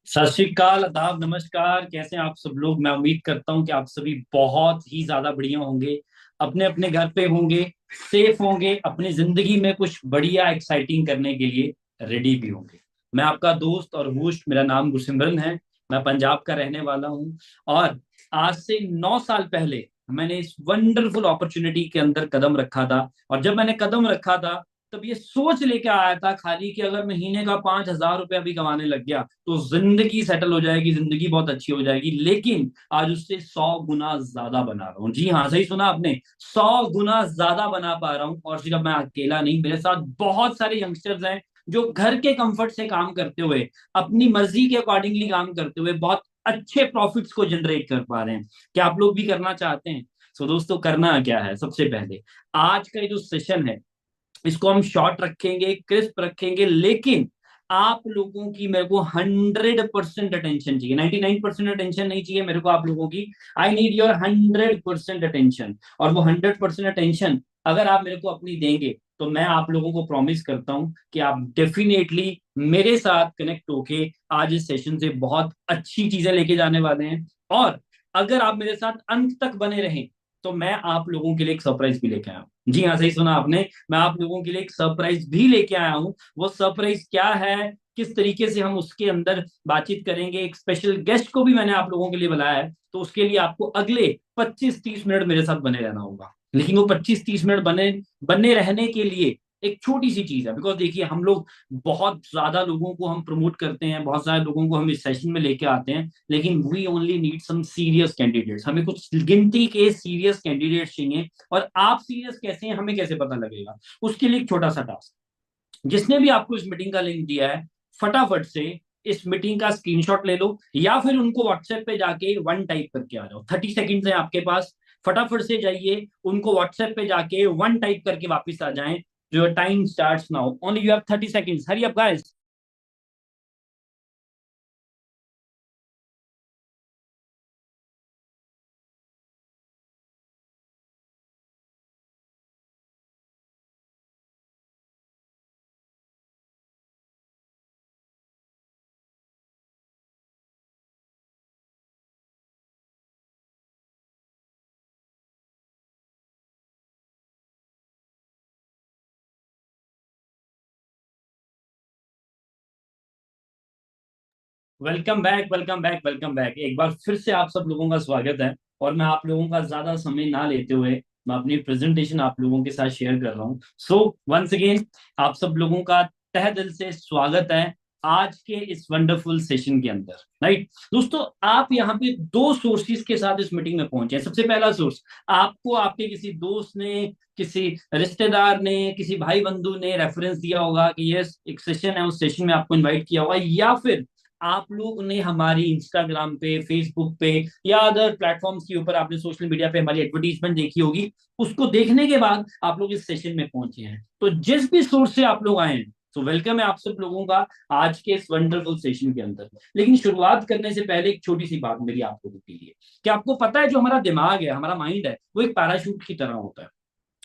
सत श्री अकाल, आदाब, नमस्कार। कैसे हैं आप सब लोग? मैं उम्मीद करता हूं कि आप सभी बहुत ही ज्यादा बढ़िया होंगे, अपने अपने घर पे होंगे, सेफ होंगे, अपनी जिंदगी में कुछ बढ़िया एक्साइटिंग करने के लिए रेडी भी होंगे। मैं आपका दोस्त और होस्ट, मेरा नाम गुरसिमरन है। मैं पंजाब का रहने वाला हूं और आज से 9 साल पहले मैंने इस वंडरफुल अपॉर्चुनिटी के अंदर कदम रखा था। और जब मैंने कदम रखा था तब ये सोच लेके आया था खाली कि अगर महीने का 5,000 रुपया भी कमाने लग गया तो जिंदगी सेटल हो जाएगी, जिंदगी बहुत अच्छी हो जाएगी। लेकिन आज उससे 100 गुना ज्यादा बना रहा हूँ। जी हाँ, सही सुना आपने, 100 गुना ज्यादा बना पा रहा हूँ। और सिर्फ मैं अकेला नहीं, मेरे साथ बहुत सारे यंगस्टर्स हैं जो घर के कंफर्ट से काम करते हुए, अपनी मर्जी के अकॉर्डिंगली काम करते हुए बहुत अच्छे प्रॉफिट्स को जनरेट कर पा रहे हैं। क्या आप लोग भी करना चाहते हैं? तो दोस्तों, करना क्या है? सबसे पहले आज का ये जो सेशन है इसको हम शॉर्ट रखेंगे, क्रिस्प रखेंगे, लेकिन आप लोगों की मेरे को 100% अटेंशन चाहिए। 99% अटेंशन नहीं चाहिए मेरे को आप लोगों की। I need your 100% attention. और वो 100% अटेंशन अगर आप मेरे को अपनी देंगे तो मैं आप लोगों को प्रॉमिस करता हूं कि आप डेफिनेटली मेरे साथ कनेक्ट होके आज इस सेशन से बहुत अच्छी चीजें लेके जाने वाले हैं। और अगर आप मेरे साथ अंत तक बने रहें तो मैं आप लोगों के लिए एक सरप्राइज भी लेके आया हूं। जी हाँ, सही सुना आपने, मैं आप लोगों के लिए एक सरप्राइज भी लेके आया हूं। वो सरप्राइज क्या है, किस तरीके से हम उसके अंदर बातचीत करेंगे, एक स्पेशल गेस्ट को भी मैंने आप लोगों के लिए बुलाया है। तो उसके लिए आपको अगले 25-30 मिनट मेरे साथ बने रहना होगा। लेकिन वो 25-30 मिनट बने रहने के लिए एक छोटी सी चीज है। बिकॉज देखिए, हम लोग बहुत ज्यादा लोगों को हम प्रमोट करते हैं, बहुत सारे लोगों को हम इस सेशन में लेके आते हैं, लेकिन we only need some serious candidates. हमें कुछ गिनती के सीरियस कैंडिडेट्स चाहिए। और आप सीरियस कैसे हैं हमें कैसे पता लगेगा? उसके लिए एक छोटा सा टास्क, जिसने भी आपको इस मीटिंग का लिंक दिया है, फटाफट से इस मीटिंग का स्क्रीनशॉट ले लो, या फिर उनको व्हाट्सएप पे जाके वन टाइप करके आ जाओ। 30 सेकेंड है आपके पास, फटाफट से जाइए, उनको व्हाट्सएप पे जाके वन टाइप करके वापस आ जाएं। जो time starts now, only you have 30 seconds, hurry up guys. Welcome back, welcome back, welcome back. एक बार फिर से आप सब लोगों का स्वागत है। और मैं आप लोगों का ज्यादा समय ना लेते हुए मैं अपनी प्रेजेंटेशन आप लोगों के साथ शेयर कर रहा हूँ। सो वंस अगेन, आप सब लोगों का तहे दिल से स्वागत है आज के इस वंडरफुल सेशन के अंदर। राइट दोस्तों, आप यहाँ पे दो सोर्सेज के साथ इस मीटिंग में पहुंचे हैं। सबसे पहला सोर्स, आपको आपके किसी दोस्त ने, किसी रिश्तेदार ने, किसी भाई बंधु ने रेफरेंस दिया होगा कि ये एक सेशन है, उस सेशन में आपको इनवाइट किया होगा, या फिर आप लोग ने हमारी इंस्टाग्राम पे, फेसबुक पे या अदर प्लेटफॉर्म्स के ऊपर आपने सोशल मीडिया पे हमारी एडवर्टीजमेंट देखी होगी। उसको देखने के बाद आप लोग इस सेशन में पहुंचे हैं। तो जिस भी सोर्स से आप लोग आए हैं, तो वेलकम है आप सब लोगों का आज के इस वंडरफुल सेशन के अंदर। लेकिन शुरुआत करने से पहले एक छोटी सी बात मेरी आप लोगों के लिए, कि आपको पता है जो हमारा दिमाग है, हमारा माइंड है, वो एक पैराशूट की तरह होता है।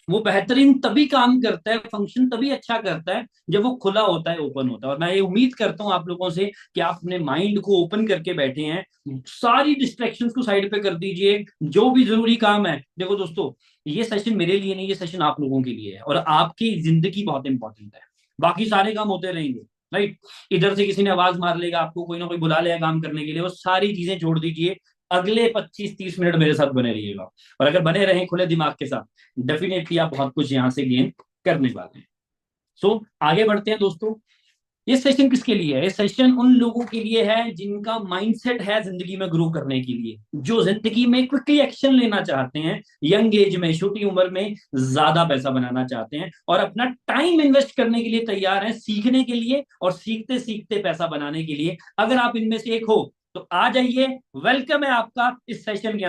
वो बेहतरीन तभी काम करता है, फंक्शन तभी अच्छा करता है जब वो खुला होता है, ओपन होता है। और मैं ये उम्मीद करता हूं आप लोगों से कि आप अपने माइंड को ओपन करके बैठे हैं। सारी डिस्ट्रैक्शंस को साइड पे कर दीजिए, जो भी जरूरी काम है। देखो दोस्तों, ये सेशन मेरे लिए नहीं, ये सेशन आप लोगों के लिए है, और आपकी जिंदगी बहुत इंपॉर्टेंट है। बाकी सारे काम होते रहेंगे। राइट, इधर से किसी ने आवाज मार लेगा, आपको कोई ना कोई बुला लेगा काम करने के लिए, वो सारी चीजें छोड़ दीजिए। अगले 25-30 मिनट मेरे साथ बने रहिएगा। और अगर बने रहें खुले दिमाग के साथ, डेफिनेटली आप बहुत कुछ यहां से गेन करने वाले हैं। सो आगे बढ़ते हैं दोस्तों। ये सेशन किसके लिए है? ये सेशन उन लोगों के लिए है जिनका माइंडसेट है जिंदगी में ग्रो करने के लिए, जो जिंदगी में क्विकली एक्शन लेना चाहते हैं, यंग एज में, छोटी उम्र में ज्यादा पैसा बनाना चाहते हैं, और अपना टाइम इन्वेस्ट करने के लिए तैयार हैं, सीखने के लिए और सीखते सीखते पैसा बनाने के लिए। अगर आप इनमें से एक हो तो आ जाइए, वेलकम है आपका इस सेशन के।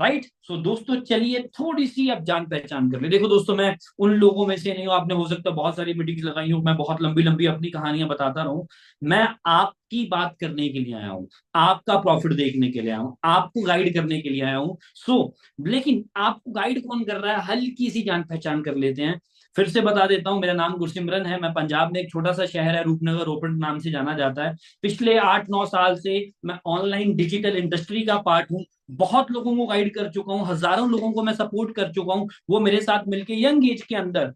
राइट, सो दोस्तों चलिए थोड़ी सी अब जान पहचान कर ले। देखो दोस्तों, मैं उन लोगों में से नहीं हूं, आपने हो सकता है बहुत सारी मीटिंग्स लगाई हो, मैं बहुत लंबी लंबी अपनी कहानियां बताता रहूं। मैं आपकी बात करने के लिए आया हूं, आपका प्रॉफिट देखने के लिए आया हूं, आपको गाइड करने के लिए आया हूं। लेकिन आपको गाइड कौन कर रहा है, हल्की सी जान पहचान कर लेते हैं। फिर से बता देता हूँ, मेरा नाम गुरसिमरन है। मैं पंजाब में एक छोटा सा शहर है रूपनगर, रोपड़ नाम से जाना जाता है। पिछले 8-9 साल से मैं ऑनलाइन डिजिटल इंडस्ट्री का पार्ट हूँ। बहुत लोगों को गाइड कर चुका हूँ, हजारों लोगों को मैं सपोर्ट कर चुका हूँ, वो मेरे साथ मिलकर यंग एज के अंदर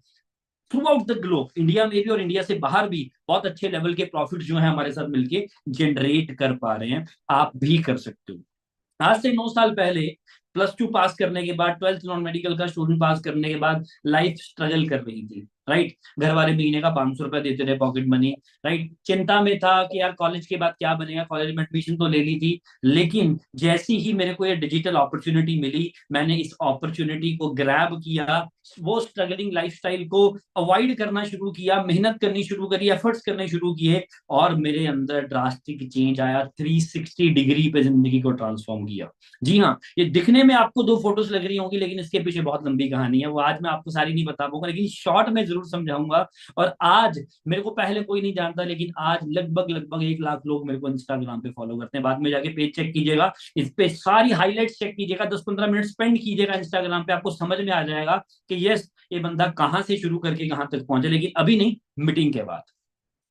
through out the globe, India में भी और इंडिया से बाहर भी बहुत अच्छे लेवल के प्रॉफिट जो है हमारे साथ मिलके जनरेट कर पा रहे हैं। आप भी कर सकते हो। आज से 9 साल पहले +2 पास करने के बाद, 12th नॉन मेडिकल का स्टूडेंट पास करने के बाद लाइफ स्ट्रगल कर रही थी, राइट। घर वाले महीने का 500 रुपया देते थे पॉकेट मनी, राइट। चिंता में था कि यार कॉलेज के बाद क्या बनेगा, कॉलेज में एडमिशन तो ले ली थी, लेकिन जैसी ही मेरे को ये डिजिटल अपॉर्चुनिटी मिली, मैंने इस अपॉर्चुनिटी को ग्रैब किया। वो स्ट्रगलिंग लाइफस्टाइल को अवॉइड करना शुरू किया, मेहनत करनी शुरू करी, एफर्ट्स करने शुरू किए, और मेरे अंदर ड्रास्टिक चेंज आया। 360 डिग्री पे जिंदगी को ट्रांसफॉर्म किया। जी हाँ, ये दिखने में आपको दो फोटोज लग रही होंगी, लेकिन इसके पीछे बहुत लंबी कहानी है, वो आज मैं आपको सारी नहीं बता पाऊंगा, लेकिन शॉर्ट में जरूर समझाऊंगा। और आज मेरे को पहले कोई नहीं जानता, लेकिन आज लगभग लगभग 1 लाख लोग मेरे को इंस्टाग्राम पे फॉलो करते हैं। बाद में जाके पेज चेक कीजिएगा, इस पे सारी हाईलाइट्स चेक कीजिएगा, 10-15 मिनट स्पेंड कीजिएगा इंस्टाग्राम पे, आपको समझ में आ जाएगा कि यस, ये बंदा कहां से शुरू करके कहां तक पहुंचे। लेकिन अभी नहीं, मीटिंग के बाद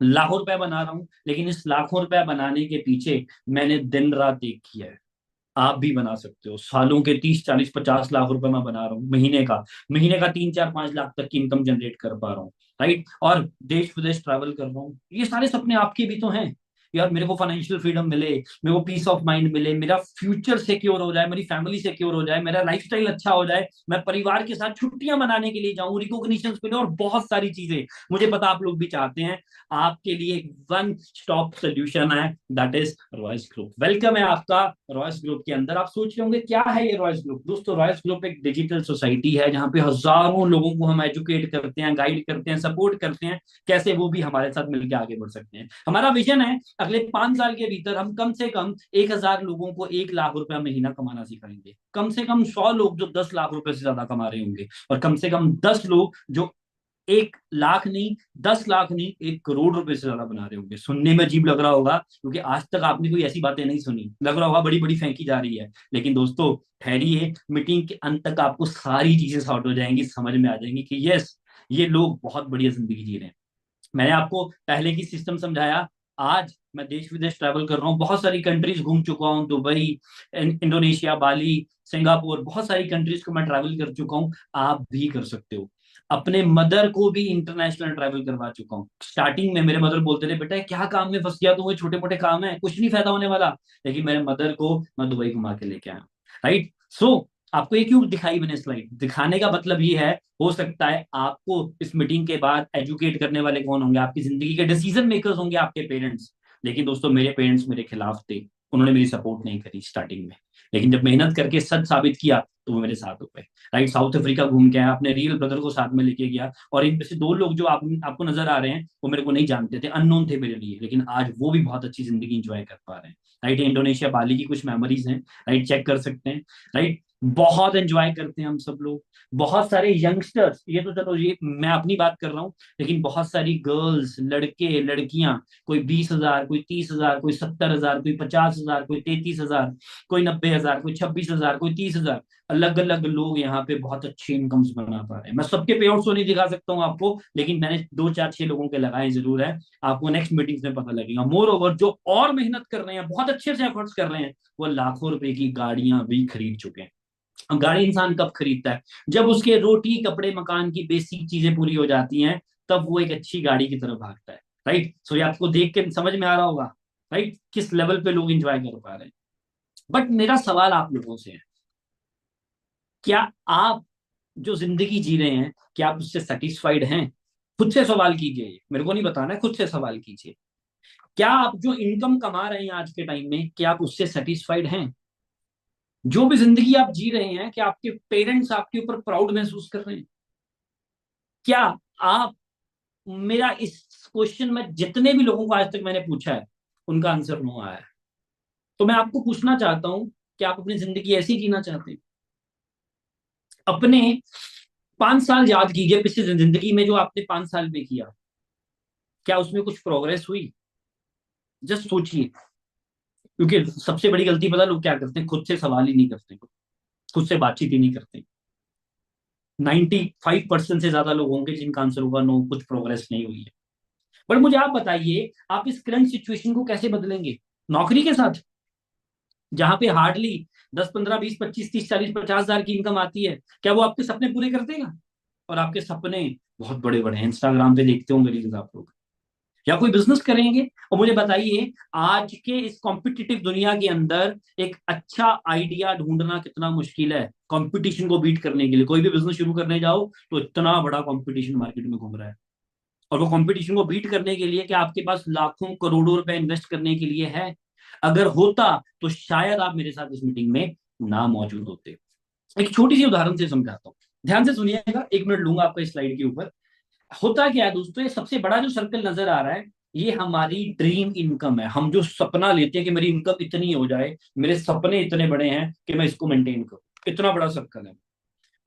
लाखों रुपया बना रहा हूं, लेकिन इस लाखों रुपया बनाने के पीछे मैंने दिन रात एक किया है। आप भी बना सकते हो। सालों के 30, 40, 50 लाख रुपए मैं बना रहा हूँ, महीने का 3, 4, 5 लाख तक की इनकम जनरेट कर पा रहा हूँ, राइट। और देश विदेश ट्रैवल कर रहा हूँ। ये सारे सपने आपके भी तो हैं। यार मेरे को फाइनेंशियल फ्रीडम मिले, मेरे को पीस ऑफ माइंड मिले, मेरा फ्यूचर सिक्योर हो जाए, मेरी फैमिली सिक्योर हो जाए, मेरा लाइफस्टाइल अच्छा हो जाए, मैं परिवार के साथ छुट्टियां मनाने के लिए जाऊं, रिकॉग्निशन मिले, और बहुत सारी चीजें। मुझे पता आप लोग भी चाहते हैं। आपके लिए एक वन स्टॉप सोल्यूशन है, that is Royce group. Welcome है आपका रॉयस ग्रुप के अंदर। आप सोच रहे होंगे क्या है ये रॉयस ग्रुप। दोस्तों, रॉयस ग्रुप एक डिजिटल सोसाइटी है जहां पे हजारों लोगों को हम एजुकेट करते हैं, गाइड करते हैं, सपोर्ट करते हैं, कैसे वो भी हमारे साथ मिलकर आगे बढ़ सकते हैं। हमारा विजन है अगले 5 साल के भीतर हम कम से कम 1,000 लोगों को 1 लाख रुपया महीना कमाना सिखाएंगे। कम से कम 100 लोग जो 10 लाख रुपए से ज्यादा कमा रहे होंगे, और कम से कम 10 लोग जो 1 लाख नहीं, 10 लाख नहीं, 1 करोड़ रुपए से ज्यादा बना रहे होंगे। सुनने में अजीब लग रहा होगा, क्योंकि आज तक आपने कोई ऐसी बातें नहीं सुनी, लग रहा होगा बड़ी बड़ी फेंकी जा रही है। लेकिन दोस्तों, ठहरिए, मीटिंग के अंत तक आपको सारी चीजें सॉर्ट हो जाएंगी, समझ में आ जाएंगी कि यस, ये लोग बहुत बढ़िया जिंदगी जी रहे हैं। मैंने आपको पहले की सिस्टम समझाया। आज मैं देश विदेश ट्रैवल कर रहा हूँ, बहुत सारी कंट्रीज घूम चुका हूँ, दुबई, इंडोनेशिया, बाली, सिंगापुर, बहुत सारी कंट्रीज को मैं ट्रैवल कर चुका हूँ। आप भी कर सकते हो। अपने मदर को भी इंटरनेशनल ट्रैवल करवा चुका हूँ। स्टार्टिंग में मेरे मदर बोलते थे, बेटा क्या काम में फंस गया तू, वो छोटे मोटे काम है, कुछ नहीं फायदा होने वाला। लेकिन मेरे मदर को मैं दुबई घुमा के लेके आया, राइट। सो आपको ये क्यों दिखाई मैंने स्लाइड, दिखाने का मतलब ये है, हो सकता है आपको इस मीटिंग के बाद एजुकेट करने वाले कौन होंगे, आपकी जिंदगी के डिसीजन मेकर्स होंगे आपके पेरेंट्स। लेकिन दोस्तों, मेरे पेरेंट्स मेरे खिलाफ थे, उन्होंने मेरी सपोर्ट नहीं करी स्टार्टिंग में। लेकिन जब मेहनत करके सच साबित किया, तो वो मेरे साथ हो गए, राइट। साउथ अफ्रीका घूम के आया, अपने रियल ब्रदर को साथ में लेके गया, और इनमें से 2 लोग जो आपको नजर आ रहे हैं, वो मेरे को नहीं जानते थे, अननोन थे मेरे लिए, लेकिन आज वो भी बहुत अच्छी जिंदगी इंजॉय कर पा रहे हैं, राइट। इंडोनेशिया, बाली की कुछ मेमोरीज हैं, राइट, चेक कर सकते हैं, राइट। बहुत एंजॉय करते हैं हम सब लोग। बहुत सारे यंगस्टर्स, ये तो चलो ये मैं अपनी बात कर रहा हूँ, लेकिन बहुत सारी गर्ल्स, लड़के, लड़कियां, कोई 20,000, कोई 30,000, कोई 70,000, कोई 50,000, कोई 33,000, कोई 90,000, कोई 26,000, कोई 30,000, अलग अलग लोग यहाँ पे बहुत अच्छे इनकम्स बना पा रहे हैं। मैं सबके पे आउट्स तो नहीं दिखा सकता हूँ आपको, लेकिन मैंने 2, 4, 6 लोगों के लगाए जरूर है। आपको नेक्स्ट मीटिंग्स में पता लगेगा। मोर ओवर, जो और मेहनत कर रहे हैं, बहुत अच्छे से एफर्ट्स कर रहे हैं, वो लाखों रुपए की गाड़ियां भी खरीद चुके हैं। अब गाड़ी इंसान कब खरीदता है, जब उसके रोटी, कपड़े, मकान की बेसिक चीजें पूरी हो जाती हैं, तब वो एक अच्छी गाड़ी की तरफ भागता है, राइट। सो ये आपको देख के समझ में आ रहा होगा, राइट, किस लेवल पे लोग एंजॉय कर पा रहे हैं। बट मेरा सवाल आप लोगों से है, क्या आप जो जिंदगी जी रहे हैं, क्या आप उससे सेटिस्फाइड हैं। खुद से सवाल कीजिए, मेरे को नहीं बताना है, खुद से सवाल कीजिए। क्या आप जो इनकम कमा रहे हैं आज के टाइम में, क्या आप उससे सेटिस्फाइड हैं। जो भी जिंदगी आप जी रहे हैं, क्या आपके पेरेंट्स आपके ऊपर प्राउड महसूस कर रहे हैं। क्या आप, मेरा इस क्वेश्चन में जितने भी लोगों को आज तक मैंने पूछा है, उनका आंसर नो आया है। तो मैं आपको पूछना चाहता हूं कि आप अपनी जिंदगी ऐसी जीना चाहते हैं। अपने 5 साल याद कीजिए, पिछली जिंदगी में जो आपने 5 साल में किया, क्या उसमें कुछ प्रोग्रेस हुई। जस्ट सोचिए। क्योंकि सबसे बड़ी गलती पता लोग क्या करते हैं, खुद से सवाल ही नहीं करते, खुद से बातचीत ही नहीं करते। 95% से ज्यादा लोग होंगे जिनका आंसर होगा नो, कुछ प्रोग्रेस नहीं हुई है। बट मुझे आप बताइए, आप इस करंट सिचुएशन को कैसे बदलेंगे? नौकरी के साथ, जहां पे हार्डली 10 15 20 25 30 40 50 हजार की इनकम आती है, क्या वो आपके सपने पूरे कर देगा? और आपके सपने बहुत बड़े बड़े हैं, इंस्टाग्राम पे देखते होंगे रील्स आप लोग। या कोई बिजनेस करेंगे? और मुझे बताइए, आज के इस कॉम्पिटिटिव दुनिया के अंदर एक अच्छा आइडिया ढूंढना कितना मुश्किल है कंपटीशन को बीट करने के लिए। कोई भी बिजनेस शुरू करने जाओ तो इतना बड़ा कंपटीशन मार्केट में घूम रहा है, और वो कंपटीशन को बीट करने के लिए क्या आपके पास लाखों करोड़ों रुपए इन्वेस्ट करने के लिए है? अगर होता तो शायद आप मेरे साथ इस मीटिंग में ना मौजूद होते। एक छोटी सी उदाहरण से समझाता हूँ, ध्यान से सुनिएगा, 1 मिनट लूंगा आपका इस स्लाइड के ऊपर। होता क्या है दोस्तों, ये सबसे बड़ा जो सर्कल नजर आ रहा है, ये हमारी ड्रीम इनकम है। हम जो सपना लेते हैं कि मेरी इनकम इतनी हो जाए, मेरे सपने इतने बड़े हैं कि मैं इसको मेंटेन करूं, इतना बड़ा सर्कल है।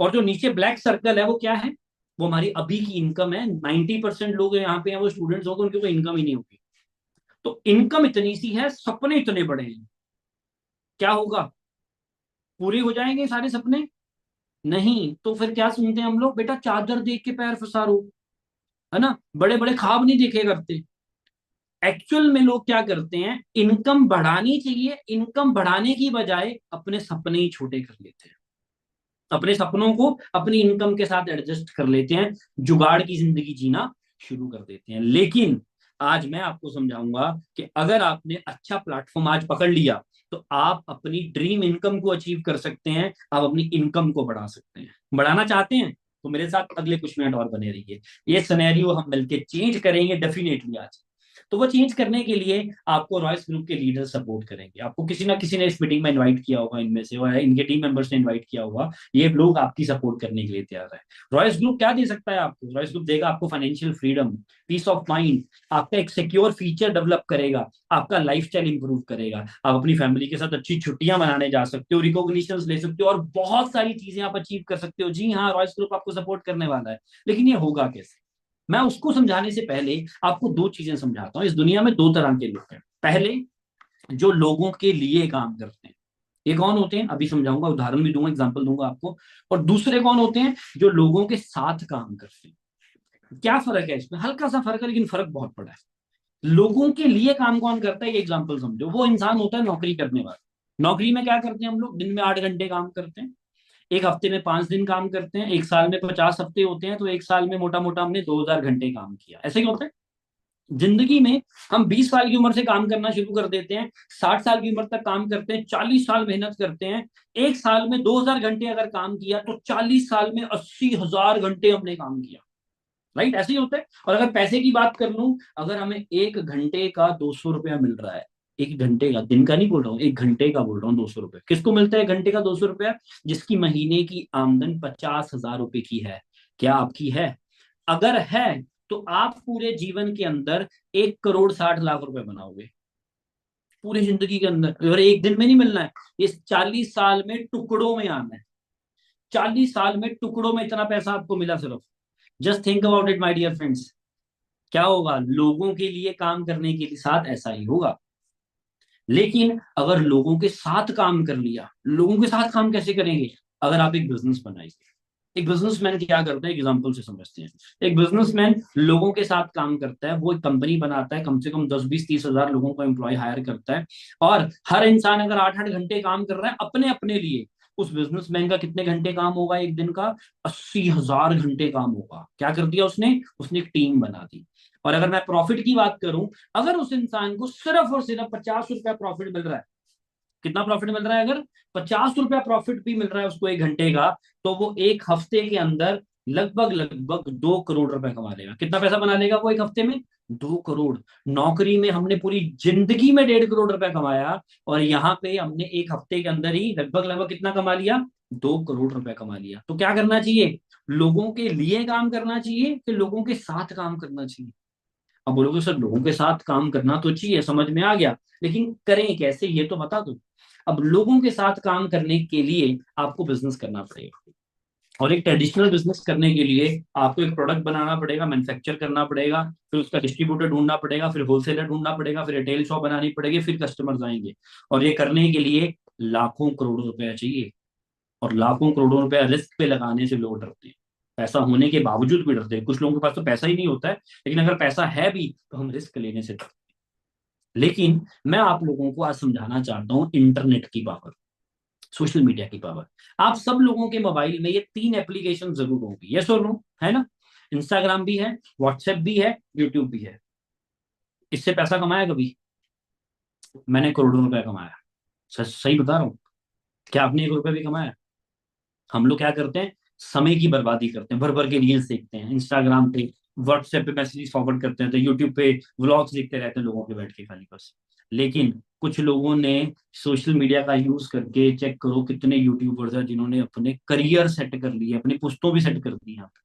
और जो नीचे ब्लैक सर्कल है वो क्या है? वो हमारी अभी की इनकम है। 90% लोग यहाँ पे हैं वो स्टूडेंट्स होंगे, उनकी कोई इनकम ही नहीं होगी। तो इनकम इतनी सी है, सपने इतने बड़े हैं, क्या होगा? पूरे हो जाएंगे सारे सपने? नहीं। तो फिर क्या सुनते हैं हम लोग, बेटा चादर देख के पैर पसारो, है ना, बड़े बड़े ख्वाब नहीं देखे करते। एक्चुअल में लोग क्या करते हैं, इनकम बढ़ानी चाहिए, इनकम बढ़ाने की बजाय अपने सपने ही छोटे कर लेते हैं, अपने सपनों को अपनी इनकम के साथ एडजस्ट कर लेते हैं, जुगाड़ की जिंदगी जीना शुरू कर देते हैं। लेकिन आज मैं आपको समझाऊंगा कि अगर आपने अच्छा प्लेटफॉर्म आज पकड़ लिया, तो आप अपनी ड्रीम इनकम को अचीव कर सकते हैं, आप अपनी इनकम को बढ़ा सकते हैं। बढ़ाना चाहते हैं तो मेरे साथ अगले कुछ मिनट और बने रहिए, ये सिनेरियो हम मिलकर चेंज करेंगे डेफिनेटली आज। तो वो चेंज करने के लिए आपको रॉयस ग्रुप के लीडर सपोर्ट करेंगे। आपको किसी ना किसी ने इस मीटिंग में इनवाइट किया होगा, इनमें से, और इनके टीम मेंबर्स ने इनवाइट किया होगा। ये लोग आपकी सपोर्ट करने के लिए तैयार है। रॉयस ग्रुप क्या दे सकता है आपको? रॉयस ग्रुप देगा आपको financial freedom, peace of mind, आपका एक सिक्योर फ्यूचर डेवलप करेगा, आपका लाइफस्टाइल इंप्रूव करेगा, आप अपनी फैमिली के साथ अच्छी छुट्टियां मनाने जा सकते हो, रिकॉग्निशन ले सकते हो, और बहुत सारी चीजें आप अचीव कर सकते हो। जी हाँ, रॉयस ग्रुप आपको सपोर्ट करने वाला है। लेकिन ये होगा कैसे? मैं उसको समझाने से पहले आपको दो चीजें समझाता हूं। इस दुनिया में दो तरह के लोग हैं। पहले, जो लोगों के लिए काम करते हैं, ये कौन होते हैं अभी समझाऊंगा, उदाहरण भी दूंगा, एग्जांपल दूंगा आपको। और दूसरे कौन होते हैं, जो लोगों के साथ काम करते हैं। क्या फर्क है इसमें? हल्का सा फर्क है, लेकिन फर्क बहुत बड़ा है। लोगों के लिए काम कौन करता है, ये एग्जाम्पल समझो। वो इंसान होता है नौकरी करने वाला। नौकरी में क्या करते हैं हम लोग? दिन में 8 घंटे काम करते हैं, एक हफ्ते में 5 दिन काम करते हैं, एक साल में 50 हफ्ते होते हैं, तो एक साल में मोटा मोटा हमने 2000 घंटे काम किया। ऐसे ही होता है जिंदगी में। हम 20 साल की उम्र से काम करना शुरू कर देते हैं, 60 साल की उम्र तक काम करते हैं, 40 साल मेहनत करते हैं। एक साल में 2000 घंटे अगर काम किया, तो 40 साल में 80 हजार घंटे हमने काम किया। राइट, ऐसे ही होता है। और अगर पैसे की बात कर लूं, अगर हमें 1 घंटे का 200 रुपया मिल रहा है, 1 घंटे का, दिन का नहीं बोल रहा हूँ, 1 घंटे का बोल रहा हूँ, 200 रुपये किसको मिलता है? 1 घंटे का 200 रुपया, जिसकी महीने की आमदन 50 हजार रुपए की है। क्या आपकी है? अगर है, तो आप पूरे जीवन के अंदर 1 करोड़ 60 लाख रुपए बनाओगे, पूरी जिंदगी के अंदर। और एक दिन में नहीं मिलना है, इस 40 साल में टुकड़ों में आना है। 40 साल में टुकड़ों में इतना पैसा आपको मिला सिर्फ। Just think about it my dear friends. क्या होगा? लोगों के लिए काम करने के साथ ऐसा ही होगा। लेकिन अगर लोगों के साथ काम कर लिया, लोगों के साथ काम कैसे करेंगे? अगर आप एक बिजनेस बनाएंगे। एक बिजनेसमैन क्या करता है, एग्जांपल से समझते हैं। एक बिजनेसमैन लोगों के साथ काम करता है, वो एक कंपनी बनाता है, कम से कम 10 20 30 हजार लोगों को एम्प्लॉय हायर करता है। और हर इंसान अगर 8 8 घंटे काम कर रहा है अपने अपने लिए, उस बिजनेसमैन का कितने घंटे काम होगा एक दिन का? 80 हजार घंटे काम होगा। क्या कर दिया उसने? उसने एक टीम बना दी। और अगर मैं प्रॉफिट की बात करूं, अगर उस इंसान को सिर्फ और सिर्फ 50 रुपया प्रॉफिट मिल रहा है, कितना प्रॉफिट मिल रहा है? अगर 50 रुपया प्रॉफिट भी मिल रहा है उसको 1 घंटे का, तो वो एक हफ्ते के अंदर लगभग लगभग 2 करोड़ रुपए कमा लेगा। कितना पैसा बना लेगा वो एक हफ्ते में? 2 करोड़। नौकरी में हमने पूरी जिंदगी में 1.5 करोड़ रुपया कमाया, और यहाँ पे हमने एक हफ्ते के अंदर ही लगभग लगभग कितना कमा लिया? 2 करोड़ रुपया कमा लिया। तो क्या करना चाहिए? लोगों के लिए काम करना चाहिए कि लोगों के साथ काम करना चाहिए? अब बोलोगे सर लोगों के साथ काम करना तो चाहिए, समझ में आ गया, लेकिन करें कैसे ये तो बता दो। अब लोगों के साथ काम करने के लिए आपको बिजनेस करना पड़ेगा। और एक ट्रेडिशनल बिजनेस करने के लिए आपको एक प्रोडक्ट बनाना पड़ेगा, मैन्युफैक्चर करना पड़ेगा, फिर उसका डिस्ट्रीब्यूटर ढूंढना पड़ेगा, फिर होलसेलर ढूंढना पड़ेगा, फिर रिटेल शॉप बनानी पड़ेगी, फिर कस्टमर्स आएंगे। और ये करने के लिए लाखों करोड़ों रुपया चाहिए। और लाखों करोड़ों रुपया रिस्क पे लगाने से लोग डरते हैं। पैसा होने के बावजूद भी डरते हैं। कुछ लोगों के पास तो पैसा ही नहीं होता है, लेकिन अगर पैसा है भी तो हम रिस्क लेने से डरते हैं। लेकिन मैं आप लोगों को आज समझाना चाहता हूँ इंटरनेट की पावर, सोशल मीडिया की पावर। आप सब लोगों के मोबाइल में ये 3 एप्लीकेशन जरूर होंगी, यस और नो, है ना? इंस्टाग्राम भी है, व्हाट्सएप भी है, यूट्यूब भी है। इससे पैसा कमाया कभी? मैंने करोड़ों रुपया कमाया। सही बता रहा हूँ। क्या आपने 1 रुपया भी कमाया? हम लोग क्या करते हैं, समय की बर्बादी करते हैं, भर भर के रील्स देखते हैं इंस्टाग्राम पे, व्हाट्सएप पे मैसेजेस फॉरवर्ड करते हैं, तो यूट्यूब पे व्लॉग्स देखते रहते हैं लोगों के बैठ के खाली बस। लेकिन कुछ लोगों ने सोशल मीडिया का यूज करके, चेक करो कितने यूट्यूबर्स हैं जिन्होंने अपने करियर सेट कर लिए, अपनी पुश्तों भी सेट कर दी यहाँ पे।